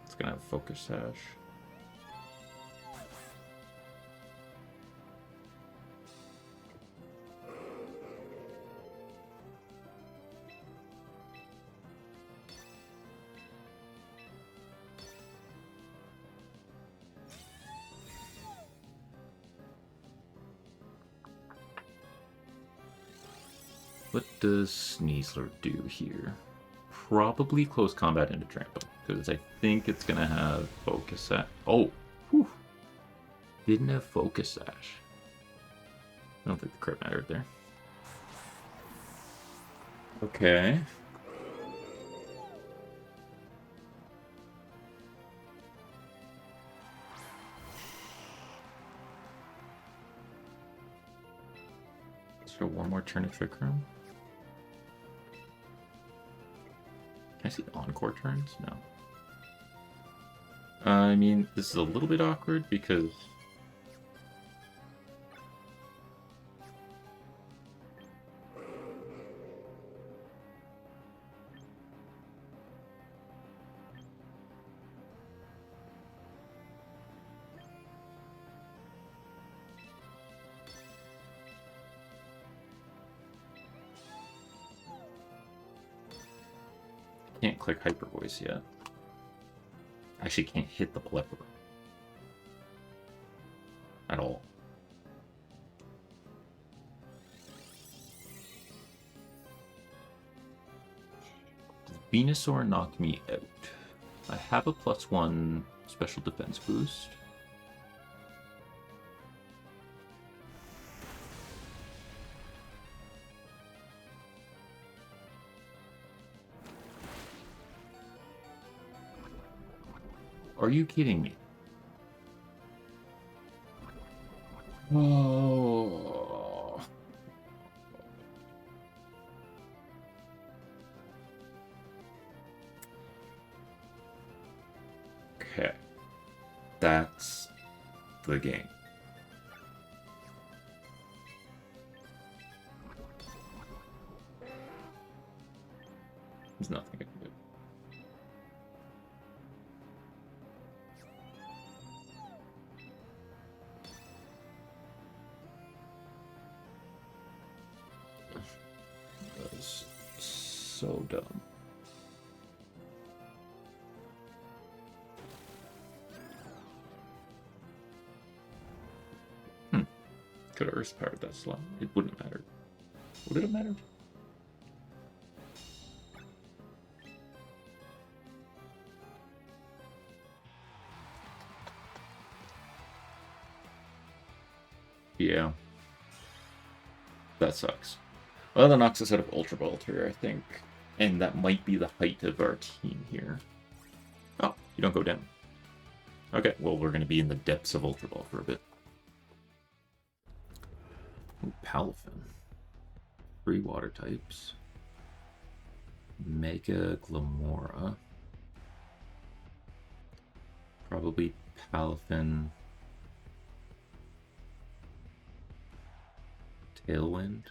It's gonna have focus hash. What does Sneasler do here? Probably close combat into trample, because I think it's gonna have focus sash. Oh, whew. Didn't have focus sash. I don't think the crit mattered there. Okay. Let's go one more turn of Trick Room. Can I see encore turns? No. I mean, this is a little bit awkward because... Can't click Hyper Voice yet. Actually can't hit the Plepper. At all. Does Venusaur knock me out? I have a +1 special defense boost. Are you kidding me? Oh. Okay. That's the game. There's nothing I can do. so dumb. Could have Earth powered that slot. It wouldn't matter. Would it have mattered? Yeah. That sucks. Well, that knocks us out of Ultra Ball here, I think. And that might be the height of our team here. Oh, you don't go down. Okay, well, we're going to be in the depths of Ultra Ball for a bit. Ooh, Palafin. 3 water types. Mega Glamora. Probably Palafin. Tailwind.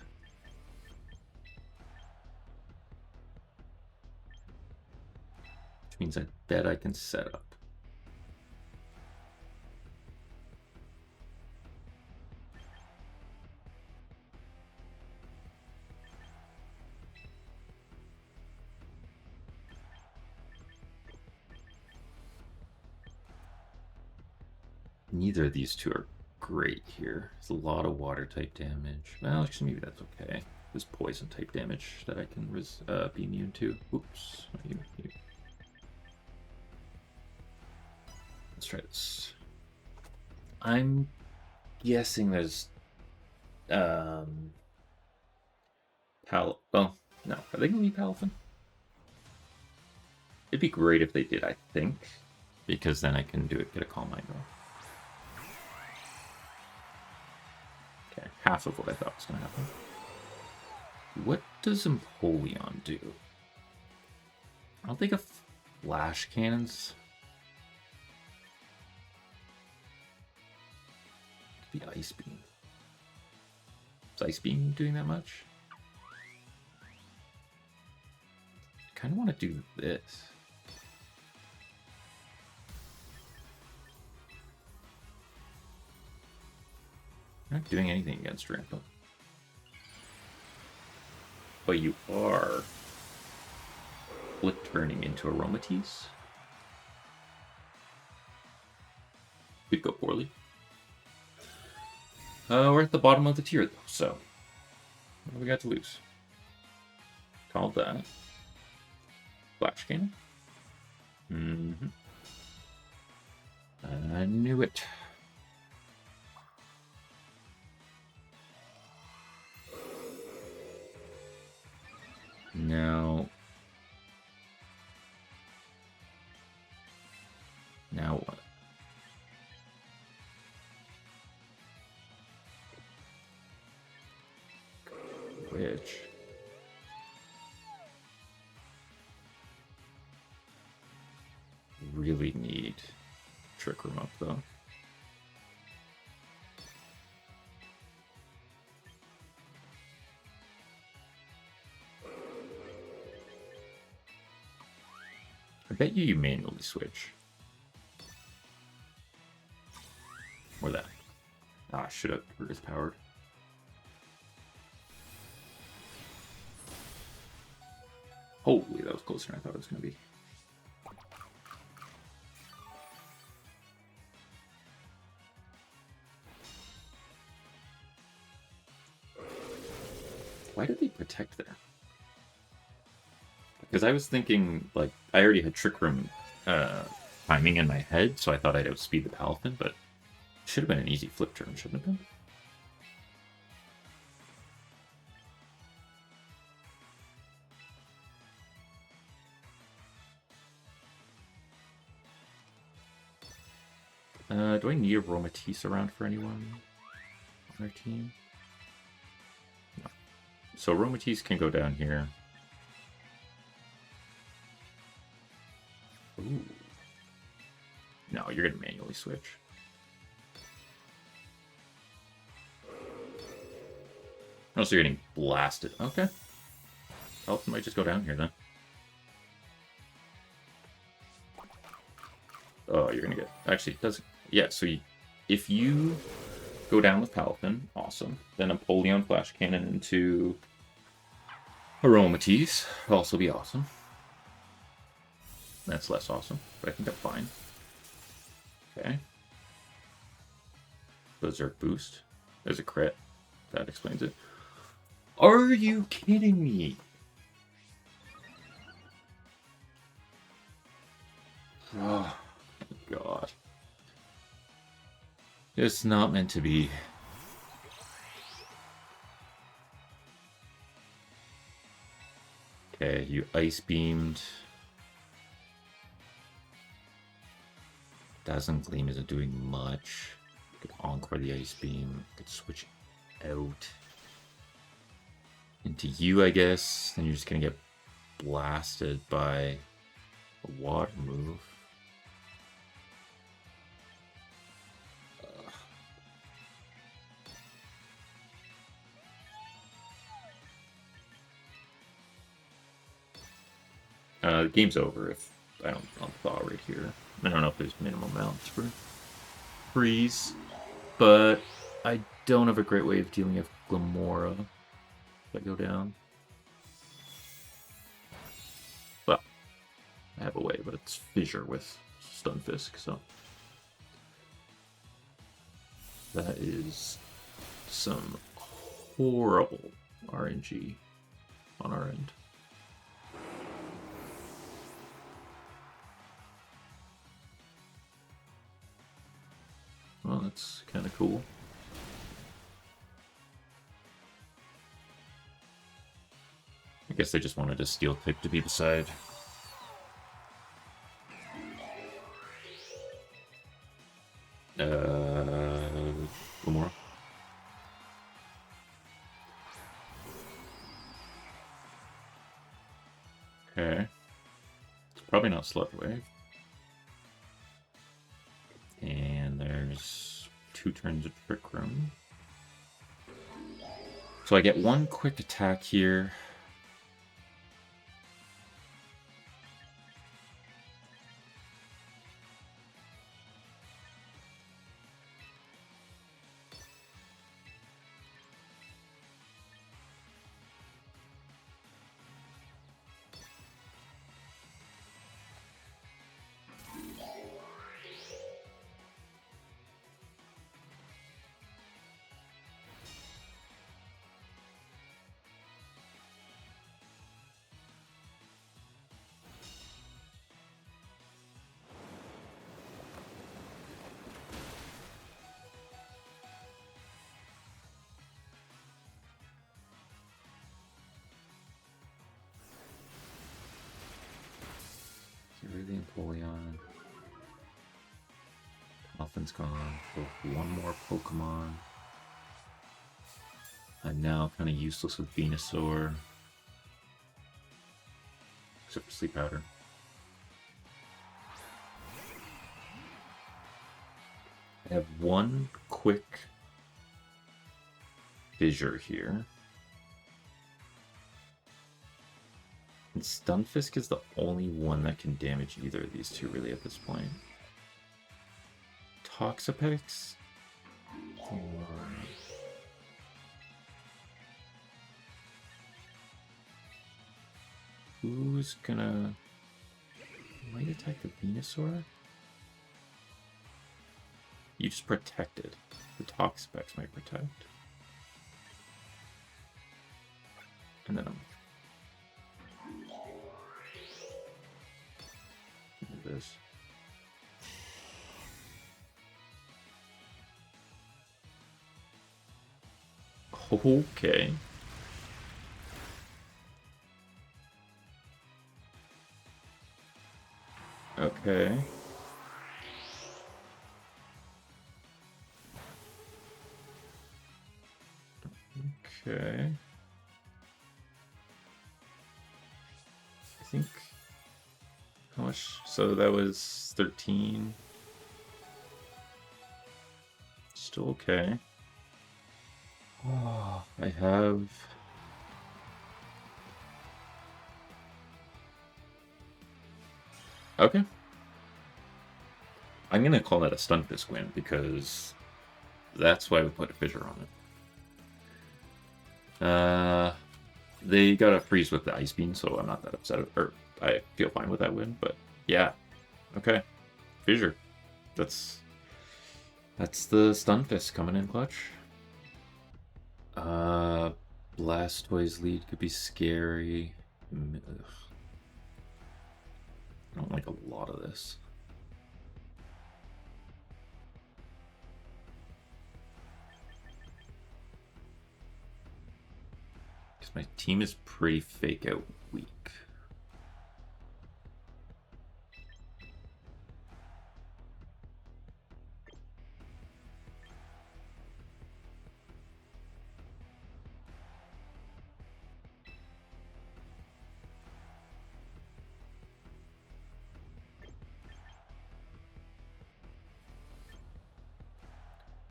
Which means I bet I can set up. Neither of these two are great here. There's a lot of water type damage. Well, actually, maybe that's okay. There's poison type damage that I can be immune to. Oops. You. Let's try this. I'm guessing there's well, no. Are they gonna be Palafin? It'd be great if they did, I think. Because then I can get a Calm Mind off. Okay, half of what I thought was going to happen. What does Empoleon do? I don't think a Flash Cannon's... Could be Ice Beam. Is Ice Beam doing that much? I kind of want to do this. You're not doing anything against Rampa. But you are flip turning into Aromatisse. Could go poorly. We're at the bottom of the tier though, so what do we got to lose? Called that. Flash Cannon. I knew it. Now what? Which? Really need Trick Room up though. I bet you manually switch. Or that. Ah, should have Earth powered. Holy, that was closer than I thought it was going to be. Why did they protect there? Because I was thinking, like, I already had Trick Room timing in my head, so I thought I'd outspeed the Palafin, but it should have been an easy flip turn, shouldn't it have been? Do I need a Aromatisse around for anyone on our team? No. So Aromatisse can go down here. Ooh. No, you're going to manually switch. Oh, so you're getting blasted. Okay. Health might just go down here then. Oh, you're going to get... Actually, it doesn't... Yeah, so if you go down with Palafin, awesome. Then Empoleon Flash Cannon into Aromatisse will also be awesome. That's less awesome, but I think I'm fine. Okay. Berserk boost. There's a crit. That explains it. Are you kidding me? Oh, God. It's not meant to be. Okay, you ice beamed. Dazzling Gleam isn't doing much. Could encore the ice beam. Could switch out into you, I guess. Then you're just gonna get blasted by a water move. The game's over if I don't thaw right here. I don't know if there's minimum amounts for freeze, but I don't have a great way of dealing with Glamora if I go down. Well, I have a way, but it's Fissure with Stunfisk, so that is some horrible RNG on our end. Well, that's kind of cool. I guess they just wanted a steel type to be beside. One more. Okay. It's probably not Sludge Wave. And there's 2 turns of Trick Room. So I get 1 quick attack here. Really Empoleon. Dolphin's gone. So 1 more Pokemon. I'm now kind of useless with Venusaur. Except for Sleep Powder. I have 1 quick Fissure here. And Stunfisk is the only one that can damage either of these two really at this point. Toxapex? Who's gonna... might attack the Venusaur? You just protected. The Toxapex might protect. And then I'm... this. Okay. Okay. Okay. I think... how much? So that was 13. Still okay. Oh, I have... okay. I'm gonna call that a Stunfisk win because that's why we put a Fissure on it. They got a freeze with the Ice Beam, so I'm not that upset. Or I feel fine with that win, but yeah. Okay. Fissure. That's the Stun Fist coming in clutch. Blastoise lead could be scary. Ugh. I don't like a lot of this. Because my team is pretty fake out weak.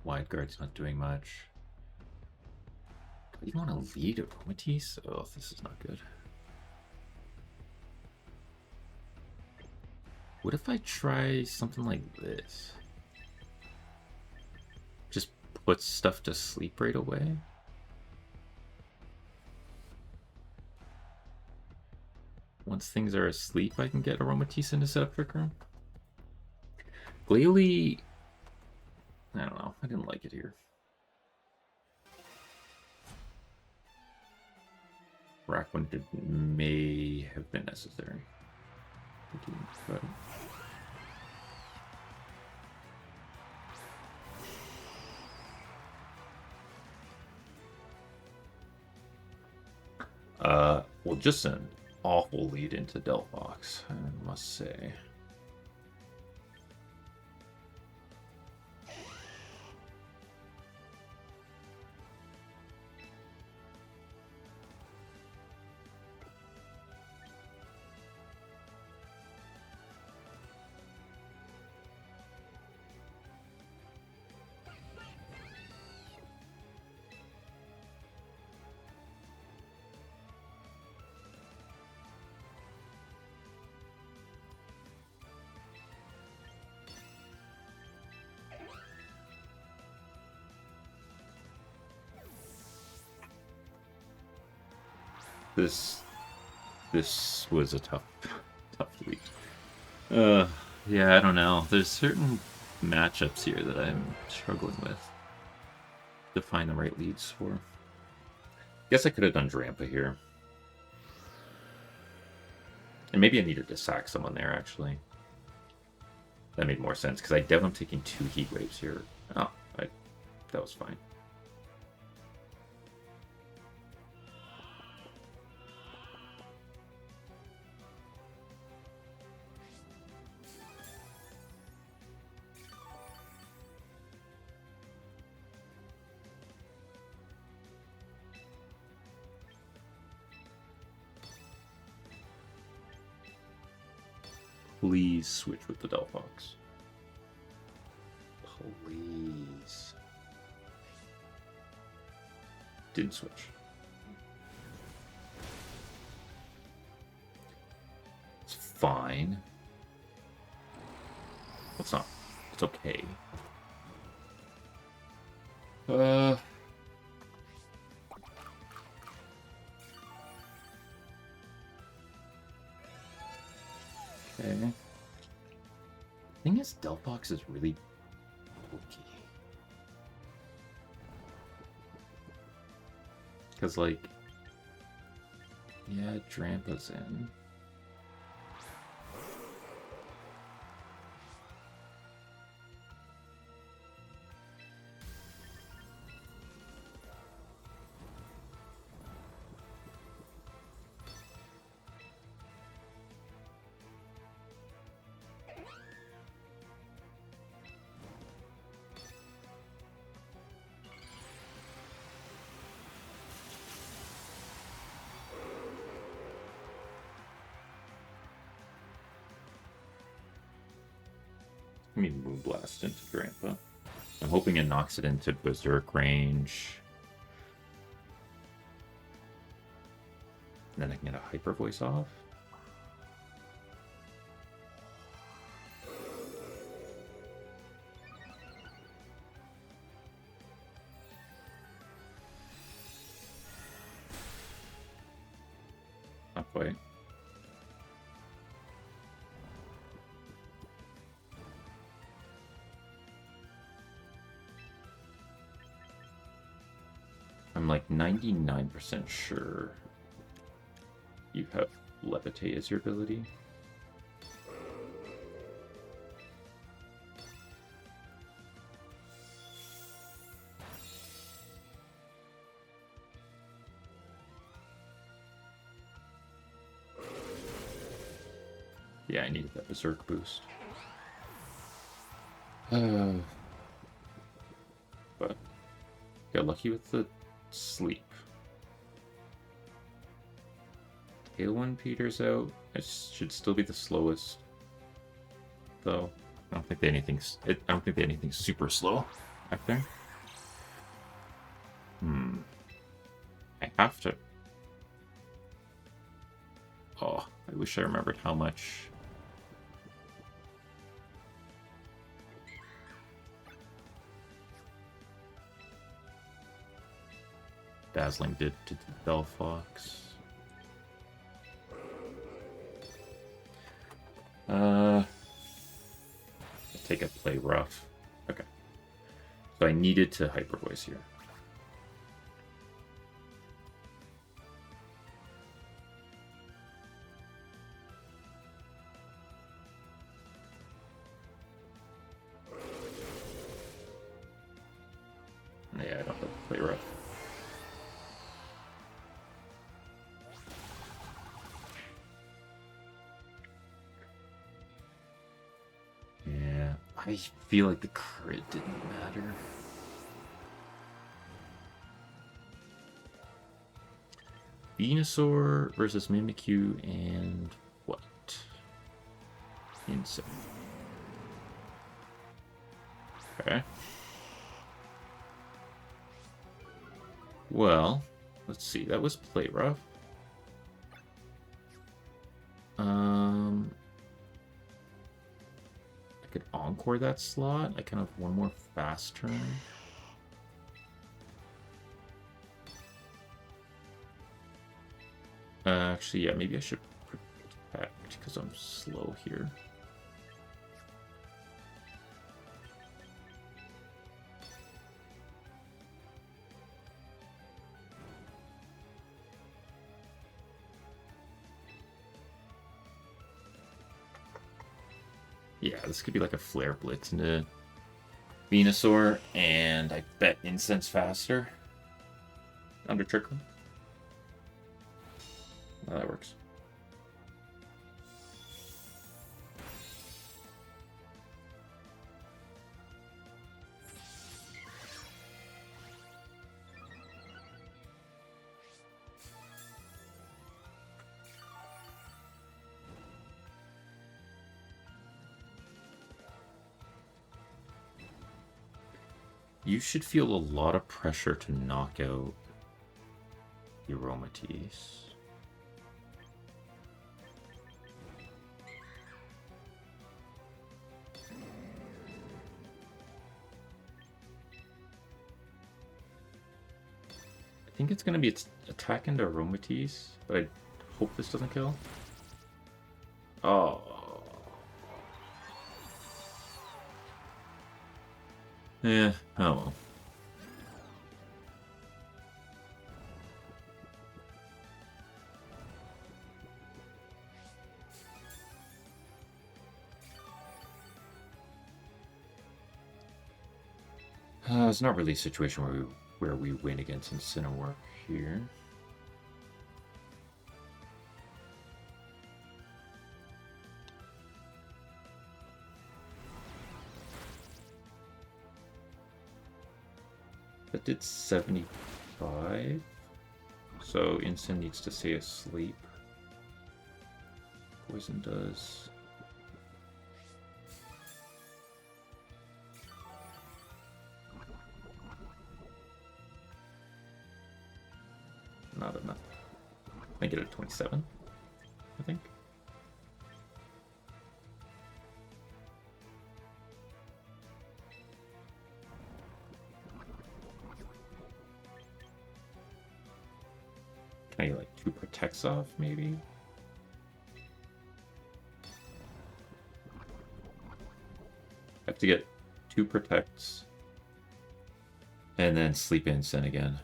Wide guard's not doing much. Do I even want to lead Aromatisse? Oh, this is not good. What if I try something like this? Just put stuff to sleep right away? Once things are asleep, I can get Aromatisse into setup Trick Room. Glalie... I don't know. I didn't like it here. Rackwind may have been necessary. Well, just an awful lead into Delphox, I must say. This was a tough week. Yeah, I don't know. There's certain matchups here that I'm struggling with to find the right leads for. Guess I could have done Drampa here. And maybe I needed to sack someone there, actually. That made more sense, because I doubt I'm taking 2 Heat Waves here. Oh, that was fine. Please switch with the Delphox. Please. Didn't switch. It's fine. It's not. It's okay. Okay. Thing is, Delphox is really bulky. Because, like, yeah, Drampa's in. Let me Moonblast into Drampa. I'm hoping it knocks it into Berserk range. And then I can get a Hyper Voice off. quite. I'm like 99% sure you have Levitate as your ability. Yeah, I needed that Berserk boost. But got lucky with the sleep. Tail one peters out. It should still be the slowest, though. I don't think anything's super slow back there. I have to. Oh, I wish I remembered how much. Dazzling did to the Belfox. Take a play rough. Okay. So I needed to Hyper Voice here. Yeah, I don't have to play rough. Yeah, I feel like the crit didn't matter. Venusaur versus Mimikyu and what? Insane. Okay. Well, let's see. That was play rough. I could encore that slot. I kind of one more fast turn. Actually, yeah, maybe I should protect because I'm slow here. Yeah, this could be like a Flare Blitz into Venusaur, and I bet Incense faster. Under Trickle. Oh, that works. You should feel a lot of pressure to knock out Aromatisse. I think it's going to be its attack into Aromatisse, but I hope this doesn't kill. Oh. Yeah, oh well. It's not really a situation where we win against Incineroar here. That did 75. So Incin needs to stay asleep. Poison does. Not enough. I get it at 27, I think. Can I get like 2 protects off, maybe? have to get 2 protects. And then sleep instant again.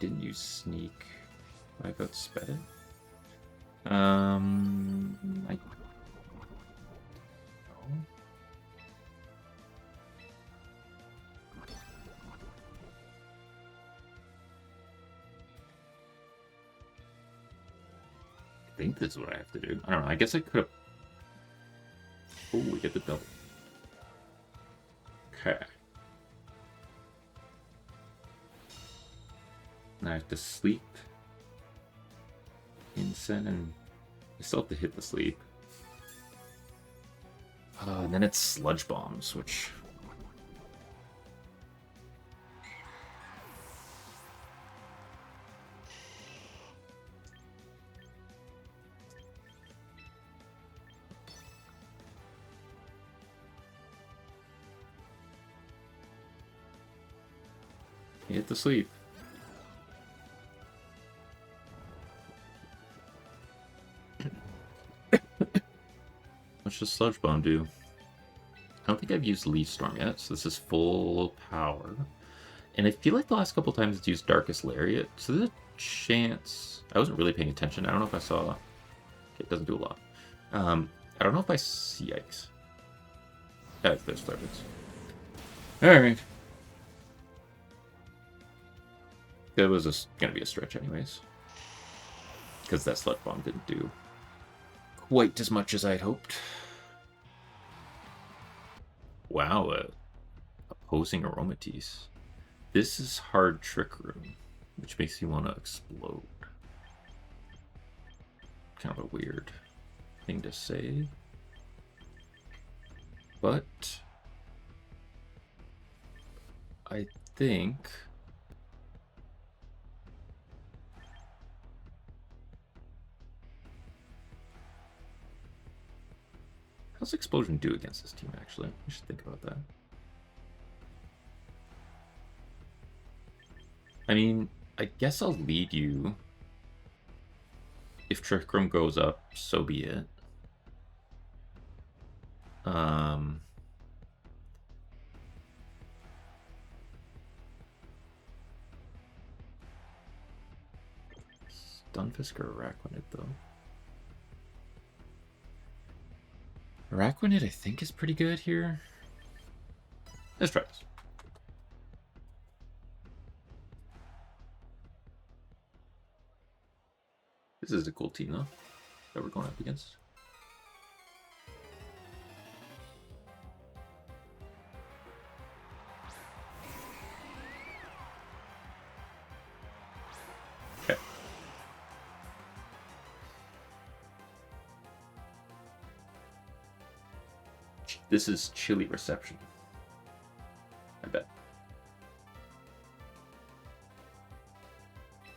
Didn't use sneak. I got sped it. I think this is what I have to do. I don't know. I guess I could have. Oh, we get the double. Okay. Now I have to sleep. Instant, and I still have to hit the sleep. And then it's sludge bombs, which. Hit the sleep. What does Sludge Bomb do? I don't think I've used Leaf Storm yet, so this is full power. And I feel like the last couple times it's used Darkest Lariat, so there's a chance. I wasn't really paying attention. I don't know if I saw. Okay, it doesn't do a lot. I don't know if I see. Yikes. Oh, there's Flare Blitz. Alright. That was gonna be a stretch, anyways. Because that Sludge Bomb didn't do quite as much as I'd hoped. Wow, opposing Aromatisse. This is hard Trick Room, which makes you want to explode. Kind of a weird thing to say. But I think how's Explosion do against this team, actually? We should think about that. I mean, I guess I'll lead you. If Trick Room goes up, so be it. Stunfisk or Araquanid, though? Araquanid, I think, is pretty good here. Let's try this. This is a cool team, though, that we're going up against. Okay. This is chilly reception, I bet.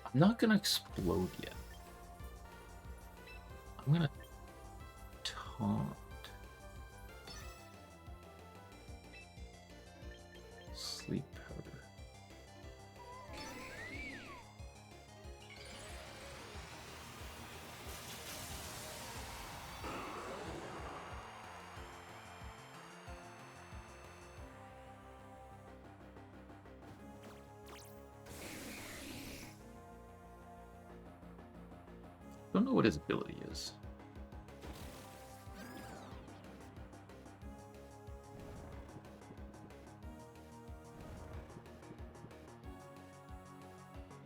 I'm not gonna explode yet. I'm gonna taunt. Sleep powder. Don't know what his ability is.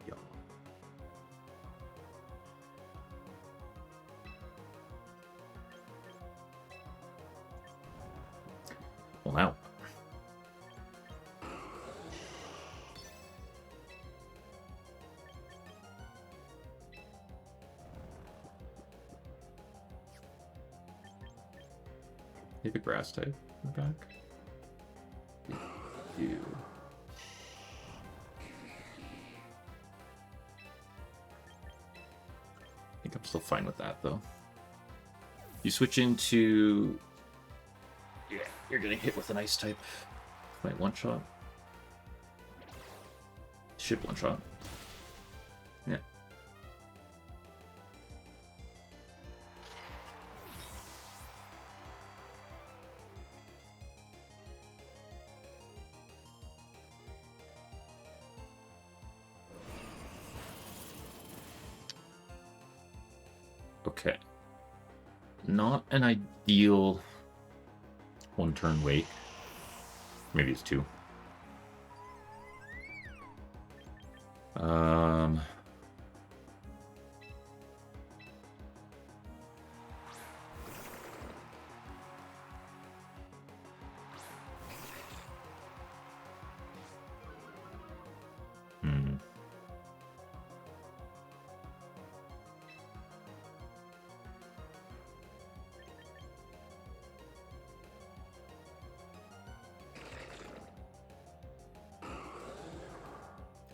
Yeah. Well, now. Maybe a grass type in the back. You. I think I'm still fine with that though. You switch into. Yeah, you're getting hit with an ice type. Might one shot. Should one shot. Yeah. Okay. Not an ideal one turn wake. Maybe it's two.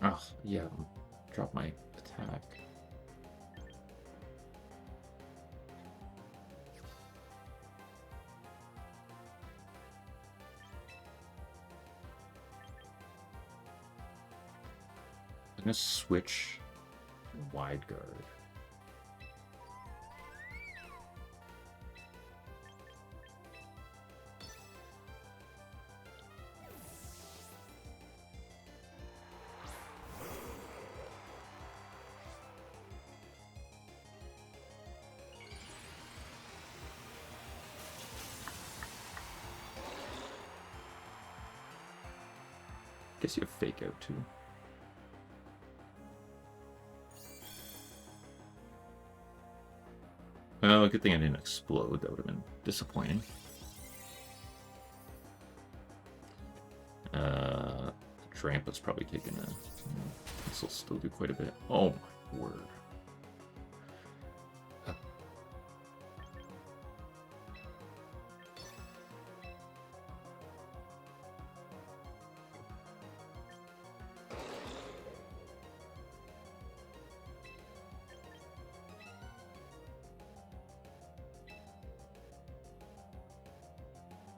Oh, yeah. Drop my attack. I'm gonna switch wide guard. Guess you have fake out too. Oh, good thing I didn't explode. That would have been disappointing. Tramplet's probably taking a. This will still do quite a bit. Oh my word.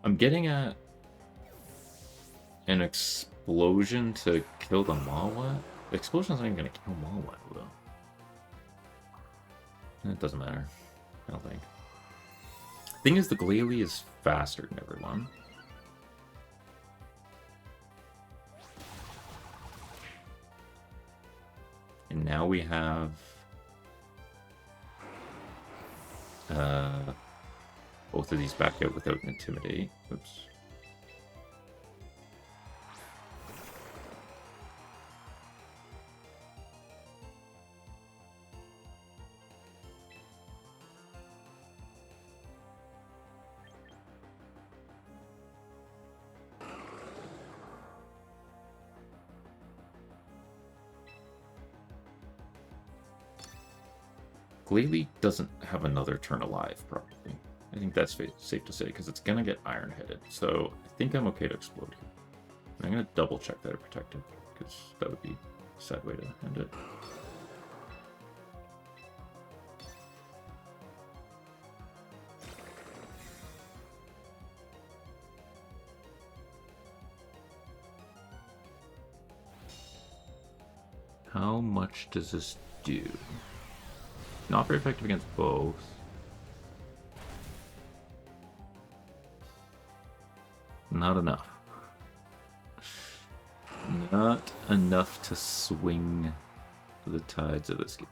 I'm getting at an explosion to kill the Mawa. The explosion's not even gonna kill Mawa though. It doesn't matter. I don't think. Thing is, the Glalie is faster than everyone. And now we have both of these back out without an Intimidate. Oops. Glalie doesn't have another turn alive, probably. I think that's safe to say, because it's going to get iron-headed. So I think I'm okay to explode here. And I'm going to double-check that I protected, because that would be a sad way to end it. How much does this do? Not very effective against both. Not enough. Not enough to swing the tides of this game.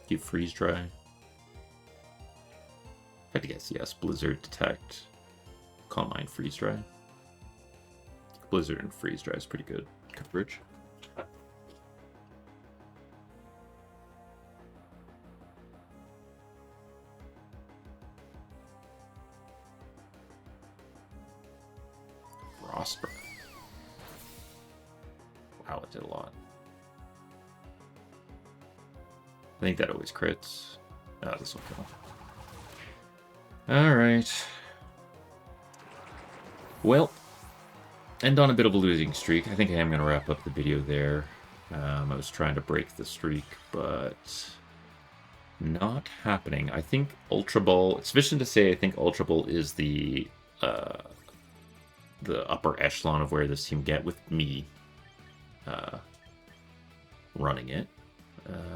Do you freeze dry? I had to guess yes. Blizzard, detect, Calm Mind, freeze dry. Blizzard and freeze dry is pretty good coverage. Frost Breath. Wow, it did a lot. I think that always crits. Oh, this will kill. Alright. Well, end on a bit of a losing streak. I think I am going to wrap up the video there. I was trying to break the streak, but not happening. I think Ultra Ball, it's sufficient to say I think Ultra Ball is the upper echelon of where this team get with me running it.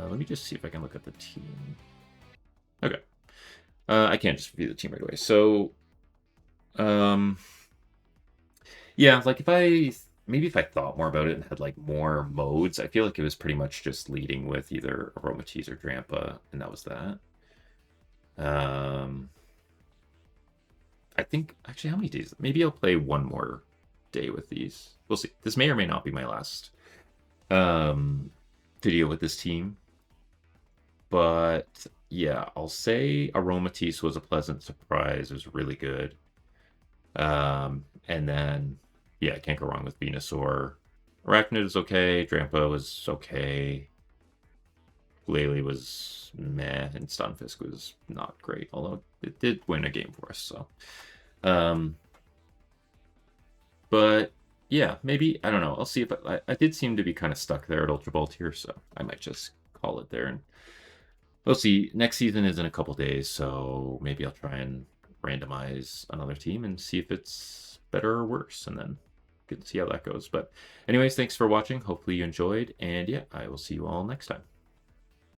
Let me just see if I can look at the team. Okay. I can't just review the team right away. So, yeah, like maybe if I thought more about it and had like more modes, I feel like it was pretty much just leading with either Aromatisse or Drampa, and that was that. I think, actually, how many days? Maybe I'll play one more day with these. We'll see. This may or may not be my last video with this team. But yeah, I'll say Aromatisse was a pleasant surprise. It was really good. And then, yeah, I can't go wrong with Venusaur. Arachnid is okay. Drampa was okay. Glalie was meh, and Stunfisk was not great, although it did win a game for us, so. But yeah, maybe, I don't know. I'll see if I did seem to be kind of stuck there at Ultra Ball tier, so I might just call it there. And we'll see. Next season is in a couple days, so maybe I'll try and randomize another team and see if it's better or worse, and then get to see how that goes. But anyways, thanks for watching. Hopefully you enjoyed, and yeah, I will see you all next time.